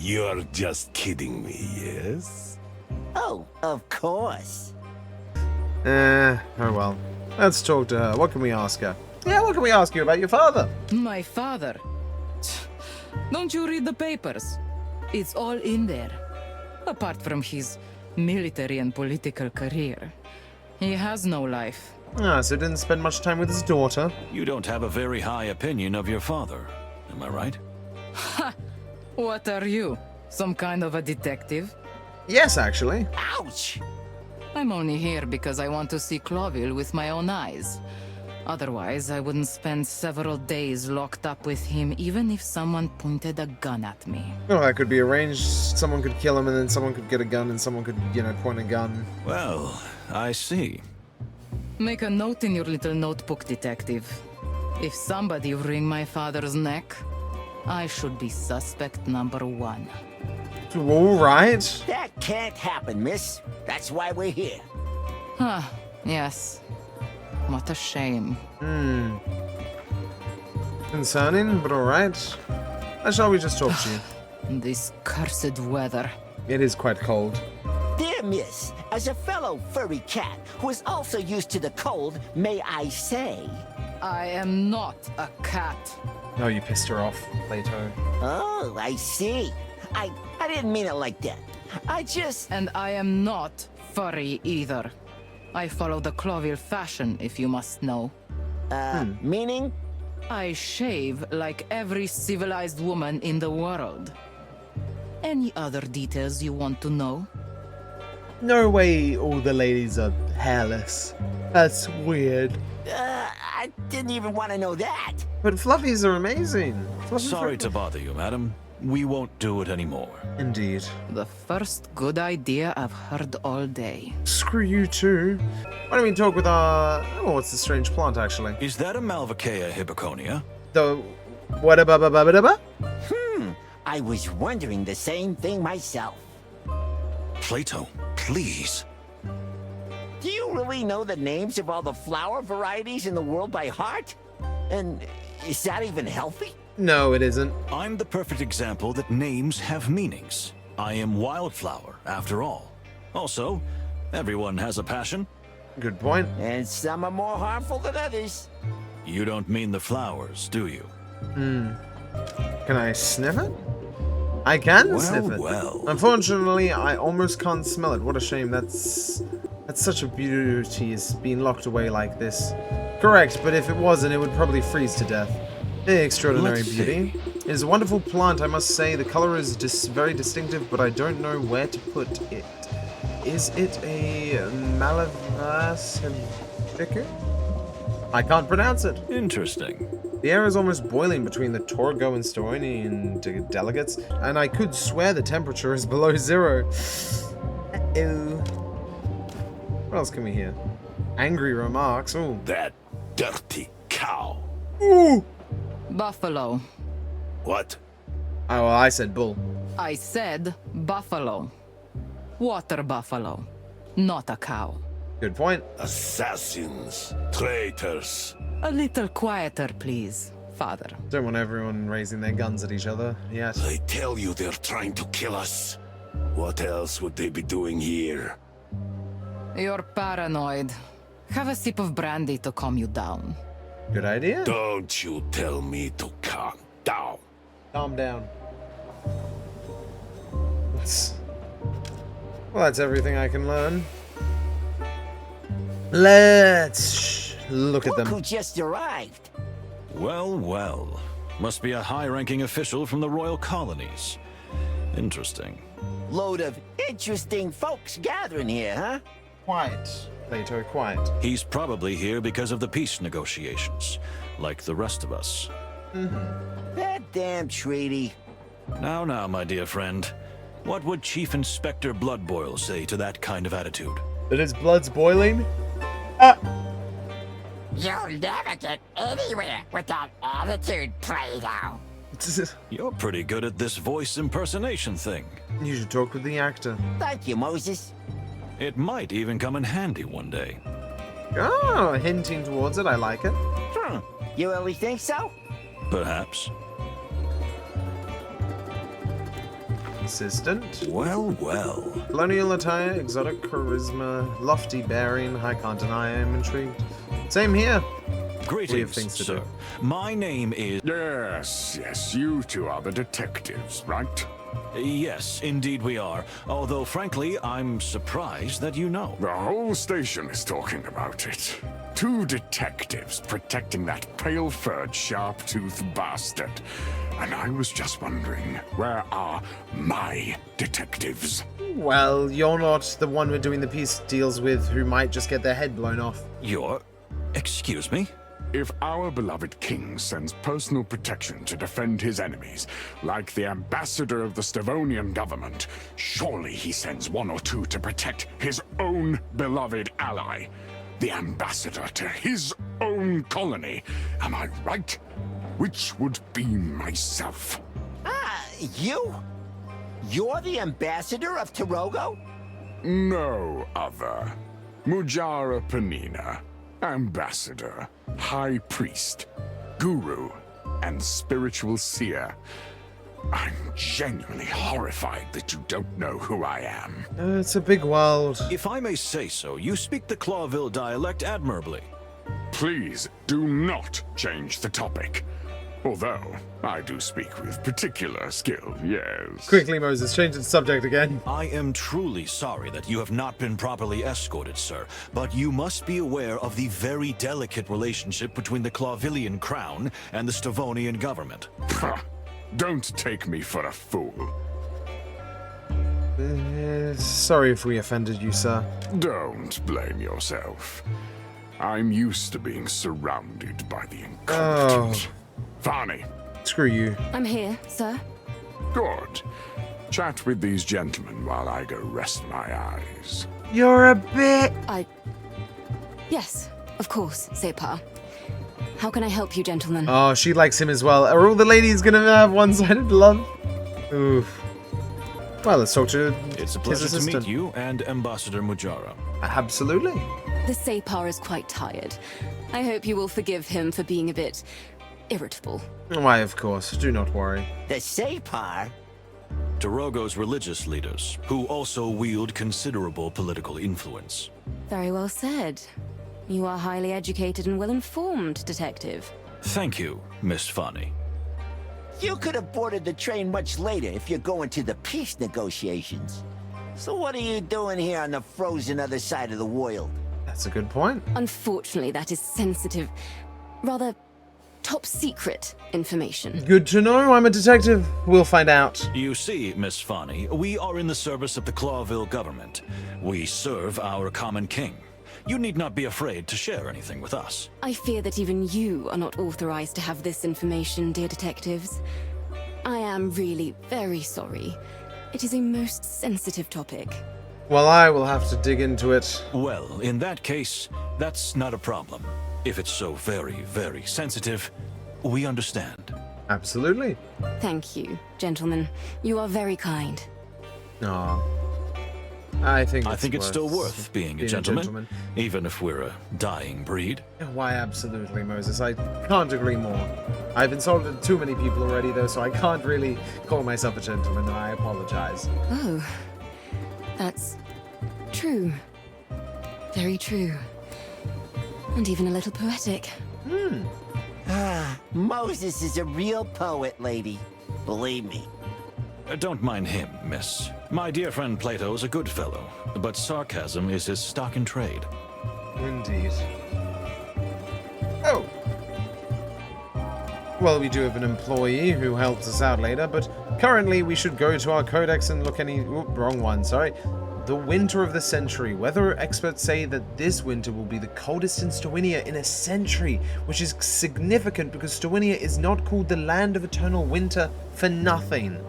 Speaker 9: You're just kidding me, yes?
Speaker 3: Oh, of course.
Speaker 1: Oh well. Let's talk to her. What can we ask her? Yeah, what can we ask you about your father?
Speaker 8: My father? Don't you read the papers? It's all in there. Apart from his military and political career, he has no life.
Speaker 1: Ah, so didn't spend much time with his daughter.
Speaker 2: You don't have a very high opinion of your father, am I right?
Speaker 8: Ha! What are you? Some kind of a detective?
Speaker 1: Yes, actually.
Speaker 3: Ouch!
Speaker 8: I'm only here because I want to see Clawville with my own eyes. Otherwise, I wouldn't spend several days locked up with him, even if someone pointed a gun at me.
Speaker 1: Well, that could be arranged. Someone could kill him, and then someone could get a gun, and someone could, point a gun.
Speaker 2: Well, I see.
Speaker 8: Make a note in your little notebook, detective. If somebody wring my father's neck, I should be suspect number 1.
Speaker 1: All right.
Speaker 3: That can't happen, miss. That's why we're here.
Speaker 8: Ah, yes. What a shame.
Speaker 1: Concerning, but all right. Shall we just talk to you?
Speaker 8: This cursed weather.
Speaker 1: It is quite cold.
Speaker 3: Dear miss, as a fellow furry cat who is also used to the cold, may I say...
Speaker 8: I am not a cat.
Speaker 1: Oh, you pissed her off, Plato.
Speaker 3: Oh, I see. I didn't mean it like that. I just...
Speaker 8: And I am not furry either. I follow the Clawville fashion, if you must know.
Speaker 3: Meaning?
Speaker 8: I shave like every civilized woman in the world. Any other details you want to know?
Speaker 1: No way all the ladies are hairless. That's weird.
Speaker 3: I didn't even want to know that.
Speaker 1: But fluffies are amazing. Fluffy
Speaker 2: Sorry
Speaker 1: fur-
Speaker 2: to bother you, madam. we won't do it anymore.
Speaker 1: Indeed.
Speaker 8: The first good idea I've heard all day.
Speaker 1: Screw you too. Why don't we talk with our... Oh, what's the strange plant, actually?
Speaker 2: Is that a Malvaceae hippoconia?
Speaker 1: The... What about...
Speaker 3: I was wondering the same thing myself.
Speaker 2: Plato, please.
Speaker 3: Do you really know the names of all the flower varieties in the world by heart? And is that even healthy?
Speaker 1: No, it isn't.
Speaker 2: I'm the perfect example that names have meanings. I am Wildflower, after all. Also, everyone has a passion.
Speaker 1: Good point.
Speaker 3: And some are more harmful than others.
Speaker 2: You don't mean the flowers, do you?
Speaker 1: Can I sniff it? I can sniff it.
Speaker 2: Well.
Speaker 1: Unfortunately, I almost can't smell it. What a shame. That's such a beauty is being locked away like this. Correct, but if it wasn't, it would probably freeze to death. Extraordinary
Speaker 2: Let's
Speaker 1: beauty. It is a wonderful plant, I must say. The color is very distinctive, but I don't know where to put it. Is it a Malvaceae? I can't pronounce it.
Speaker 2: Interesting.
Speaker 1: The air is almost boiling between the Torgo and Stowinian delegates, and I could swear the temperature is below 0. Uh-oh. What else can we hear? Angry remarks. Ooh.
Speaker 9: That dirty cow.
Speaker 1: Ooh.
Speaker 8: Buffalo.
Speaker 9: What?
Speaker 1: Oh, well, I said bull.
Speaker 8: I said buffalo. Water buffalo. Not a cow.
Speaker 1: Good point.
Speaker 9: Assassins. Traitors.
Speaker 8: A little quieter, please, father.
Speaker 1: Don't want everyone raising their guns at each other yet.
Speaker 9: I tell you they're trying to kill us. What else would they be doing here?
Speaker 8: You're paranoid. Have a sip of brandy to calm you down.
Speaker 1: Good idea.
Speaker 9: Don't you tell me to calm down.
Speaker 1: Calm down. Well, that's everything I can learn. Let's look at
Speaker 3: Look
Speaker 1: them.
Speaker 3: who just arrived.
Speaker 2: Well, well. Must be a high-ranking official from the royal colonies. Interesting.
Speaker 3: Load of interesting folks gathering here, huh?
Speaker 1: Quiet, Plato, quiet.
Speaker 2: He's probably here because of the peace negotiations, like the rest of us.
Speaker 3: That damn treaty.
Speaker 2: Now, my dear friend. What would Chief Inspector Bloodboil say to that kind of attitude?
Speaker 1: That his blood's boiling?
Speaker 3: You'll never get anywhere with that attitude, Plato.
Speaker 2: You're pretty good at this voice impersonation thing.
Speaker 1: You should talk with the actor.
Speaker 3: Thank you, Moses.
Speaker 2: It might even come in handy one day.
Speaker 1: Oh, hinting towards it. I like it.
Speaker 3: You really think so?
Speaker 2: Perhaps.
Speaker 1: Consistent.
Speaker 2: Well, well.
Speaker 1: Colonial attire, exotic charisma, lofty bearing. I can't deny I am intrigued. Same here. We have things
Speaker 2: Greetings,
Speaker 1: to
Speaker 2: sir.
Speaker 1: do.
Speaker 2: My name is...
Speaker 11: Yes, you two are the detectives, right?
Speaker 2: Yes, indeed we are. Although, frankly, I'm surprised that you know.
Speaker 11: The whole station is talking about it. 2 detectives protecting that pale-furred, sharp-toothed bastard. And I was just wondering, where are my detectives?
Speaker 1: Well, you're not the one we're doing the peace deals with who might just get their head blown off.
Speaker 2: You're... Excuse me?
Speaker 11: If our beloved king sends personal protection to defend his enemies, like the ambassador of the Stowinian government, surely he sends 1 or 2 to protect his own beloved ally, the ambassador to his own colony. Am I right? Which would be myself.
Speaker 3: You? You're the ambassador of Tarogo?
Speaker 11: No other. Mujara Panina. Ambassador, High Priest, Guru, and Spiritual Seer. I'm genuinely horrified that you don't know who I am.
Speaker 1: It's a big world.
Speaker 2: If I may say so, you speak the Clawville dialect admirably.
Speaker 11: Please do not change the topic. Although, I do speak with particular skill, yes.
Speaker 1: Quickly, Moses, change the subject again.
Speaker 2: I am truly sorry that you have not been properly escorted, sir, but you must be aware of the very delicate relationship between the Clawvillian crown and the Stowonian government.
Speaker 11: Don't take me for a fool.
Speaker 1: Sorry if we offended you, sir.
Speaker 11: Don't blame yourself. I'm used to being surrounded by the incompetent. Varney.
Speaker 1: Screw you.
Speaker 6: I'm here, sir.
Speaker 11: Good. Chat with these gentlemen while I go rest my eyes.
Speaker 1: You're a bit...
Speaker 6: Yes, of course, Separ. How can I help you, gentlemen?
Speaker 1: Oh, she likes him as well. Are all the ladies gonna have one-sided love? Oof. Well, let's talk to
Speaker 2: It's a
Speaker 1: his
Speaker 2: pleasure to
Speaker 1: assistant.
Speaker 2: meet you and Ambassador Mujara.
Speaker 1: Absolutely.
Speaker 6: The Separ is quite tired. I hope you will forgive him for being a bit irritable.
Speaker 1: Why, of course. Do not worry.
Speaker 3: The Separ?
Speaker 2: Torogo's religious leaders, who also wield considerable political influence.
Speaker 6: Very well said. You are highly educated and well-informed, Detective.
Speaker 2: Thank you, Miss Fani.
Speaker 3: You could have boarded the train much later if you're going to the peace negotiations. So what are you doing here on the frozen other side of the world?
Speaker 1: That's a good point.
Speaker 6: Unfortunately, that is sensitive, rather top secret information.
Speaker 1: Good to know. I'm a detective. We'll find out.
Speaker 2: You see, Miss Fani, we are in the service of the Clawville government. We serve our common king. You need not be afraid to share anything with us.
Speaker 6: I fear that even you are not authorized to have this information, dear detectives. I am really very sorry. It is a most sensitive topic.
Speaker 1: Well, I will have to dig into it.
Speaker 2: Well, in that case, that's not a problem. If it's so very, very sensitive, we understand.
Speaker 1: Absolutely.
Speaker 6: Thank you, gentlemen. You are very kind.
Speaker 1: Aw. I think
Speaker 2: it's still worth being a gentleman, even if we're a dying breed.
Speaker 1: Why, absolutely, Moses. I can't agree more. I've insulted too many people already, though, so I can't really call myself a gentleman, and I apologize.
Speaker 6: Oh, that's true. Very true. And even a little poetic.
Speaker 3: Moses is a real poet, lady. Believe me.
Speaker 2: Don't mind him, miss. My dear friend Plato is a good fellow, but sarcasm is his stock in trade.
Speaker 1: Indeed. Oh. Well, we do have an employee who helps us out later, but currently we should go to our codex and look any... Oop, wrong one, sorry. The winter of the century. Weather experts say that this winter will be the coldest in Stowinia in a century, which is significant because Stowinia is not called the land of eternal winter for nothing.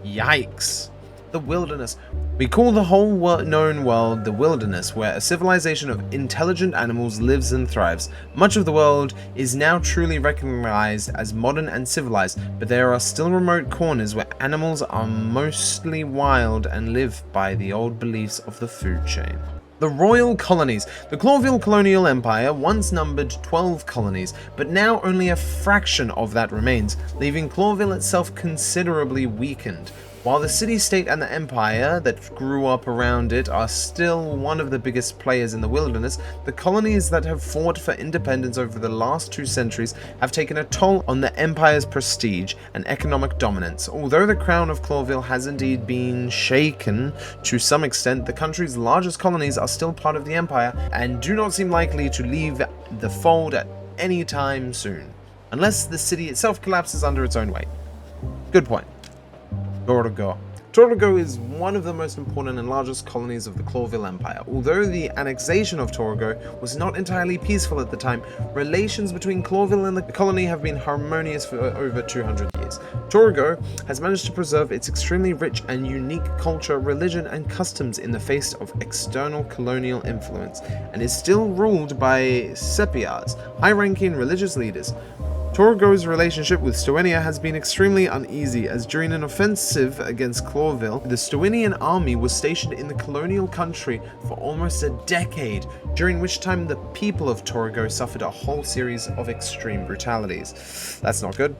Speaker 1: Yikes. The wilderness. We call the whole known world the wilderness, where a civilization of intelligent animals lives and thrives. Much of the world is now truly recognized as modern and civilized, but there are still remote corners where animals are mostly wild and live by the old beliefs of the food chain. The royal colonies. The Clawville colonial empire once numbered 12 colonies, but now only a fraction of that remains, leaving Clawville itself considerably weakened. While the city-state and the empire that grew up around it are still one of the biggest players in the wilderness, the colonies that have fought for independence over the last 2 centuries have taken a toll on the empire's prestige and economic dominance. Although the crown of Clawville has indeed been shaken to some extent, the country's largest colonies are still part of the empire and do not seem likely to leave the fold at any time soon, unless the city itself collapses under its own weight. Good point. Torogo. Torogo is one of the most important and largest colonies of the Clawville Empire. Although the annexation of Torogo was not entirely peaceful at the time, relations between Clawville and the colony have been harmonious for over 200 years. Torogo has managed to preserve its extremely rich and unique culture, religion, and customs in the face of external colonial influence, and is still ruled by Sepiars, high-ranking religious leaders. Torogo's relationship with Stowinia has been extremely uneasy, as during an offensive against Clawville, the Stowinian army was stationed in the colonial country for almost a decade, during which time the people of Torogo suffered a whole series of extreme brutalities. That's not good.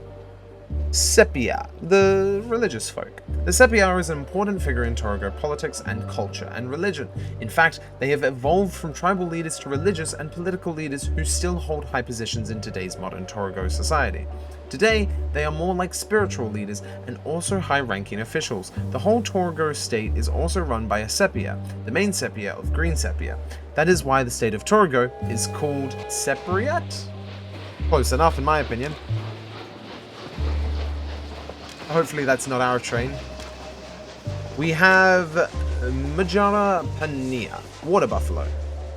Speaker 1: Sepia, the religious folk. The Sepia is an important figure in Torogo politics and culture and religion. In fact, they have evolved from tribal leaders to religious and political leaders who still hold high positions in today's modern Torogo society. Today, they are more like spiritual leaders and also high-ranking officials. The whole Torogo state is also run by a Sepia, the main Sepia of Green Sepia. That is why the state of Torogo is called Sepriat? Close enough, in my opinion. Hopefully that's not our train. We have Majara Pania, water buffalo.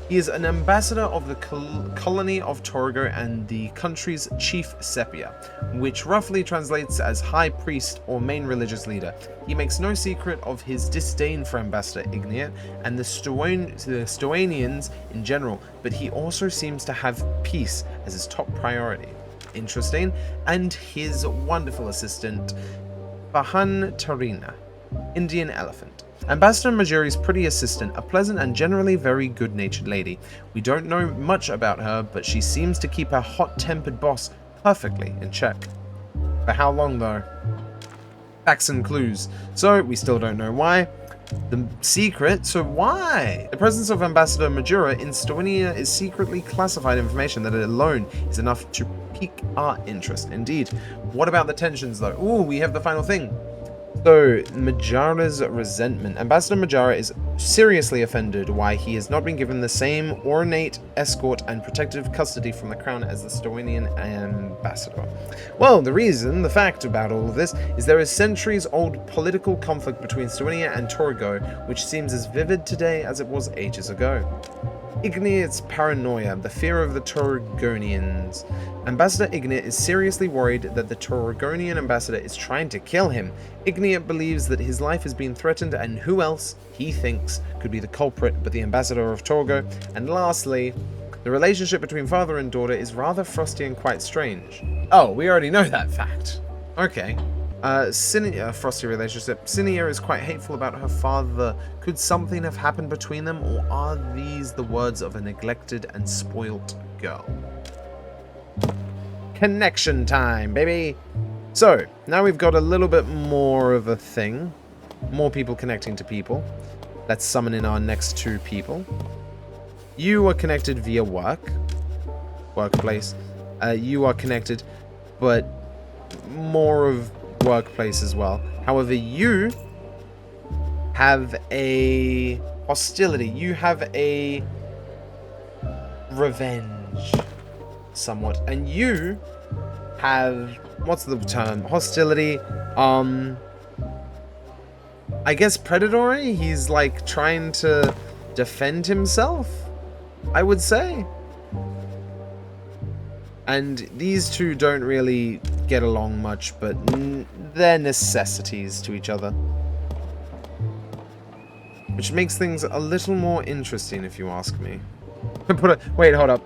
Speaker 1: He is an ambassador of the colony of Torgo and the country's chief sepia, which roughly translates as high priest or main religious leader. He makes no secret of his disdain for Ambassador Igneat and the Stoanians in general, but he also seems to have peace as his top priority. Interesting. And his wonderful assistant, Bahan Tarina, Indian elephant. Ambassador Majuri's pretty assistant, a pleasant and generally very good-natured lady. We don't know much about her, but she seems to keep her hot-tempered boss perfectly in check. For how long, though? Facts and clues. So, we still don't know why. The secret, so why? The presence of Ambassador Majura in Stowinia is secretly classified information that alone is enough to pique our interest. Indeed. What about the tensions, though? Ooh, we have the final thing. So, Majara's resentment. Ambassador Majara is seriously offended why he has not been given the same ornate escort and protective custody from the crown as the Stowinian ambassador. Well, the fact about all of this is there is centuries-old political conflict between Stowinia and Torgo, which seems as vivid today as it was ages ago. Igneat's paranoia, the fear of the Torgonians. Ambassador Igneat is seriously worried that the Torgonian ambassador is trying to kill him. Igneat believes that his life has been threatened, and who else, he thinks, could be the culprit but the ambassador of Torgo. And lastly, the relationship between father and daughter is rather frosty and quite strange. Oh, we already know that fact. Okay. Frosty relationship. Cinia is quite hateful about her father. Could something have happened between them, or are these the words of a neglected and spoilt girl? Connection time, baby! So, now we've got a little bit more of a thing. More people connecting to people. Let's summon in our next two people. You are connected via workplace. You are connected, but more of workplace as well. However, you have a hostility. You have a revenge, somewhat, and you have, what's the term? Hostility. I guess predatory. He's like trying to defend himself, I would say. And these two don't really get along much, but they're necessities to each other. Which makes things a little more interesting, if you ask me. Wait, hold up.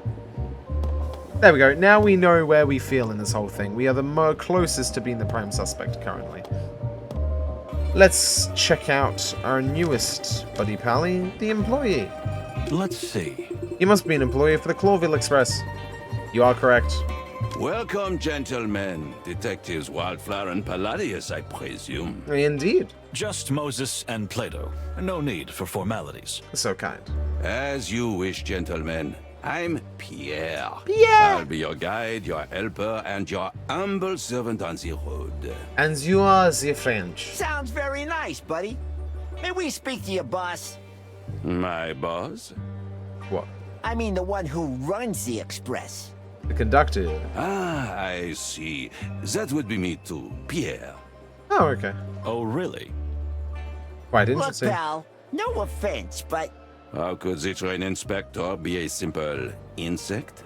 Speaker 1: There we go. Now we know where we feel in this whole thing. We are the closest to being the prime suspect currently. Let's check out our newest buddy pally, the employee.
Speaker 2: Let's see.
Speaker 1: He must be an employee for the Clawville Express. You are correct.
Speaker 7: Welcome, gentlemen. Detectives Wildflower and Palladius, I presume.
Speaker 1: Indeed.
Speaker 2: Just Moses and Plato. No need for formalities.
Speaker 1: So kind.
Speaker 7: As you wish, gentlemen. I'm Pierre.
Speaker 1: Pierre!
Speaker 7: I'll be your guide, your helper, and your humble servant on the road.
Speaker 1: And you are the French.
Speaker 3: Sounds very nice, buddy. May we speak to your boss?
Speaker 7: My boss?
Speaker 1: What?
Speaker 3: I mean the one who runs the express.
Speaker 1: The conductor.
Speaker 7: Ah, I see. That would be me too, Pierre.
Speaker 1: Oh, okay.
Speaker 2: Oh, really?
Speaker 1: Quite
Speaker 3: Look,
Speaker 1: interesting.
Speaker 3: pal, no offense, but...
Speaker 7: How could the train inspector be a simple insect?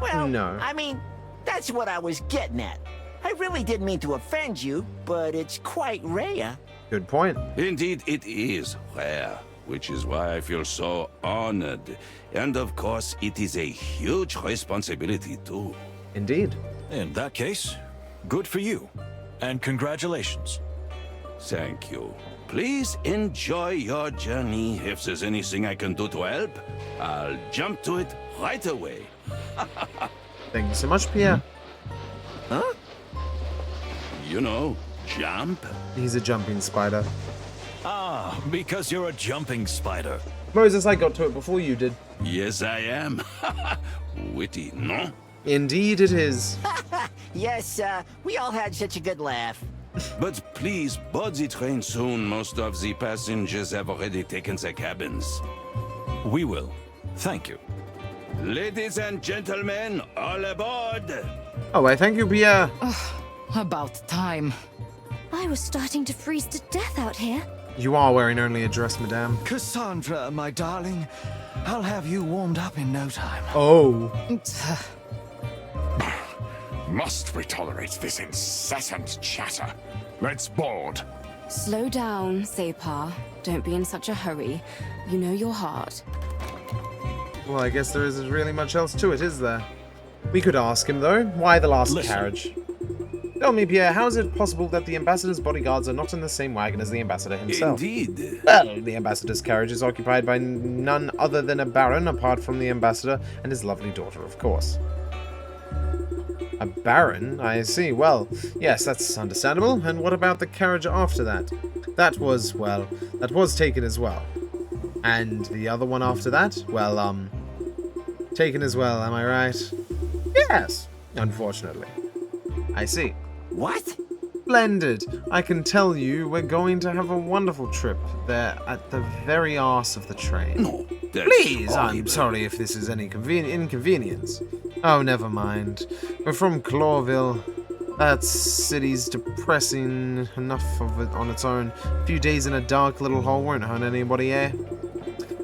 Speaker 3: Well,
Speaker 1: No.
Speaker 3: I mean, that's what I was getting at. I really didn't mean to offend you, but it's quite rare.
Speaker 1: Good point.
Speaker 7: Indeed, it is rare, which is why I feel so honored. And of course, it is a huge responsibility too.
Speaker 1: Indeed.
Speaker 2: In that case, good for you. And congratulations.
Speaker 7: Thank you. Please enjoy your journey. If there's anything I can do to help, I'll jump to it right away.
Speaker 1: Thank you so much, Pierre.
Speaker 3: Huh?
Speaker 7: You know, jump.
Speaker 1: He's a jumping spider.
Speaker 2: Ah, because you're a jumping spider.
Speaker 1: Moses, I got to it before you did.
Speaker 7: Yes, I am. Witty, no?
Speaker 1: Indeed it is.
Speaker 3: Yes, we all had such a good laugh.
Speaker 7: But please board the train soon. Most of the passengers have already taken their cabins.
Speaker 2: We will. Thank you.
Speaker 7: Ladies and gentlemen, all aboard!
Speaker 1: Oh, wait, thank you, Pierre.
Speaker 8: About time.
Speaker 10: I was starting to freeze to death out here.
Speaker 1: You are wearing only a dress, madame.
Speaker 5: Cassandra, my darling, I'll have you warmed up in no time.
Speaker 1: Oh.
Speaker 11: Must we tolerate this incessant chatter? Let's board.
Speaker 6: Slow down, Separ. Don't be in such a hurry. You know your heart.
Speaker 1: Well, I guess there isn't really much else to it, is there? We could ask him, though. Why the last carriage? Tell me, Pierre, how is it possible that the ambassador's bodyguards are not in the same wagon as the ambassador himself?
Speaker 7: Indeed.
Speaker 1: Well, the ambassador's carriage is occupied by none other than a baron, apart from the ambassador and his lovely daughter, of course. A baron? I see. Well, yes, that's understandable. And what about the carriage after that? That was taken as well. And the other one after that? Well, taken as well, am I right? Yes, unfortunately. I see.
Speaker 3: What?
Speaker 1: Splendid. I can tell you we're going to have a wonderful trip there at the very arse of the train.
Speaker 7: No, that's
Speaker 1: Please, I'm
Speaker 7: horrible.
Speaker 1: sorry if this is any inconvenience. Oh, never mind. We're from Clawville. That city's depressing enough of it on its own. A few days in a dark little hole won't hurt anybody, eh?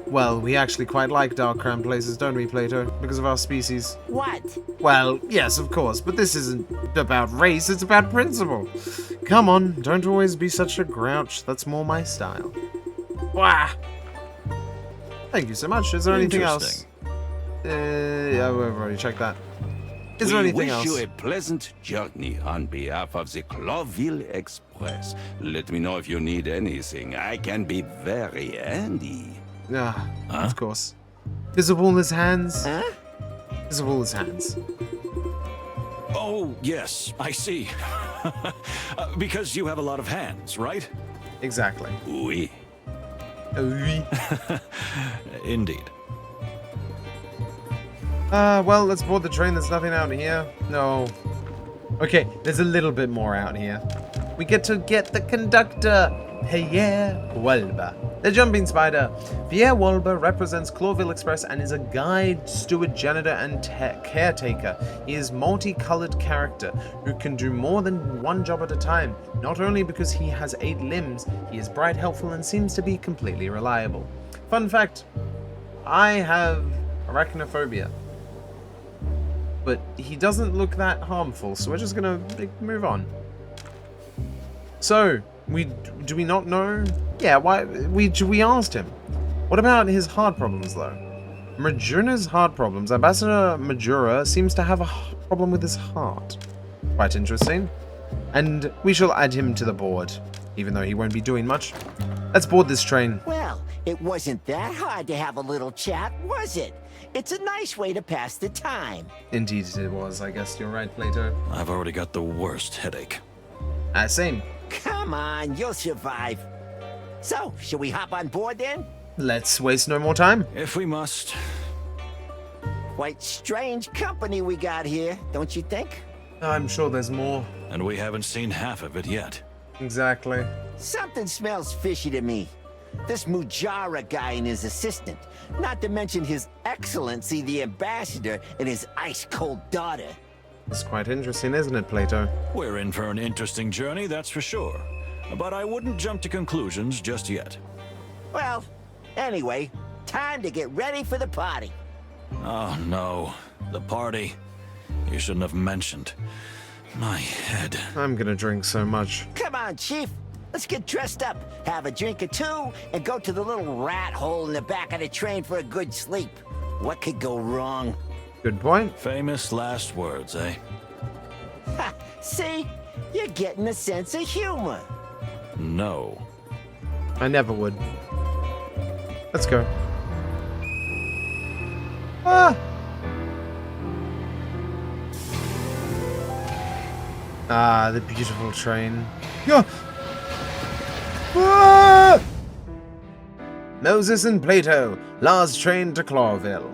Speaker 1: Well, we actually quite like dark, cramped places, don't we, Plato? Because of our species.
Speaker 3: What?
Speaker 1: Well, yes, of course, but this isn't about race, it's about principle. Come on, don't always be such a grouch. That's more my style. Wah! Thank you so much. Is there anything else? Yeah, we've already checked that. Is there anything else?
Speaker 7: We wish you a pleasant journey on behalf of the Clawville Express. Let me know if you need anything. I can be very handy.
Speaker 1: Ah, of course. Visible as hands?
Speaker 3: Huh?
Speaker 1: Visible as hands.
Speaker 2: Oh, yes, I see. Because you have a lot of hands, right?
Speaker 1: Exactly.
Speaker 7: Oui.
Speaker 1: Oui.
Speaker 2: Indeed.
Speaker 1: Well, let's board the train. There's nothing out here. No. Okay, there's a little bit more out here. We get to get the conductor, Pierre Walba. The jumping spider. Pierre Walba represents Clawville Express and is a guide, steward, janitor, and caretaker. He is multicolored character who can do more than one job at a time. Not only because he has 8 limbs, he is bright, helpful, and seems to be completely reliable. Fun fact, I have arachnophobia. But he doesn't look that harmful, so we're just gonna move on. So, do we not know? Yeah, why we asked him. What about his heart problems though? Majuna's heart problems. Ambassador Majura seems to have a problem with his heart. Quite interesting. And we shall add him to the board, even though he won't be doing much. Let's board this train.
Speaker 3: Well, it wasn't that hard to have a little chat, was it? It's a nice way to pass the time.
Speaker 1: Indeed it was. I guess you're right, Plato.
Speaker 2: I've already got the worst headache.
Speaker 1: Same.
Speaker 3: Come on, you'll survive. So, should we hop on board then?
Speaker 1: Let's waste no more time.
Speaker 2: If we must.
Speaker 3: Quite strange company we got here, don't you think?
Speaker 1: I'm sure there's more.
Speaker 2: And we haven't seen half of it yet.
Speaker 1: Exactly.
Speaker 3: Something smells fishy to me. This Mujara guy and his assistant, not to mention his excellency, the ambassador, and his ice-cold daughter.
Speaker 1: It's quite interesting, isn't it, Plato?
Speaker 2: We're in for an interesting journey, that's for sure. But I wouldn't jump to conclusions just yet.
Speaker 3: Well, anyway, time to get ready for the party.
Speaker 2: Oh no, the party. You shouldn't have mentioned. My head.
Speaker 1: I'm gonna drink so much.
Speaker 3: Come on, Chief. Let's get dressed up, have a drink or two, and go to the little rat hole in the back of the train for a good sleep. What could go wrong?
Speaker 1: Good point.
Speaker 2: Famous last words, eh?
Speaker 3: Ha! See? You're getting a sense of humor.
Speaker 2: No.
Speaker 1: I never would. Let's go. Ah! Ah, the beautiful train. Yeah. Ah! Moses and Plato, last train to Clawville.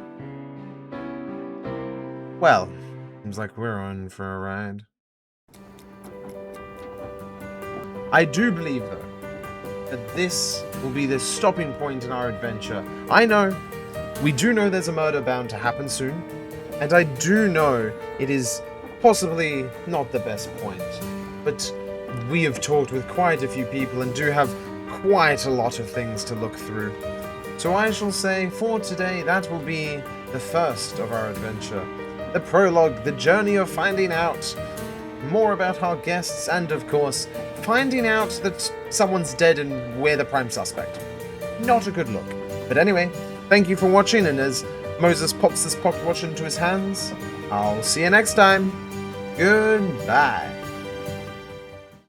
Speaker 1: Well, seems like we're on for a ride. I do believe, though, that this will be the stopping point in our adventure. I know, we do know there's a murder bound to happen soon, and I do know it is possibly not the best point, but we have talked with quite a few people and do have quite a lot of things to look through. So I shall say, for today, that will be the first of our adventure. The prologue, the journey of finding out more about our guests, and of course, finding out that someone's dead and we're the prime suspect. Not a good look. But anyway, thank you for watching, and as Moses pops this pocket watch into his hands, I'll see you next time. Goodbye.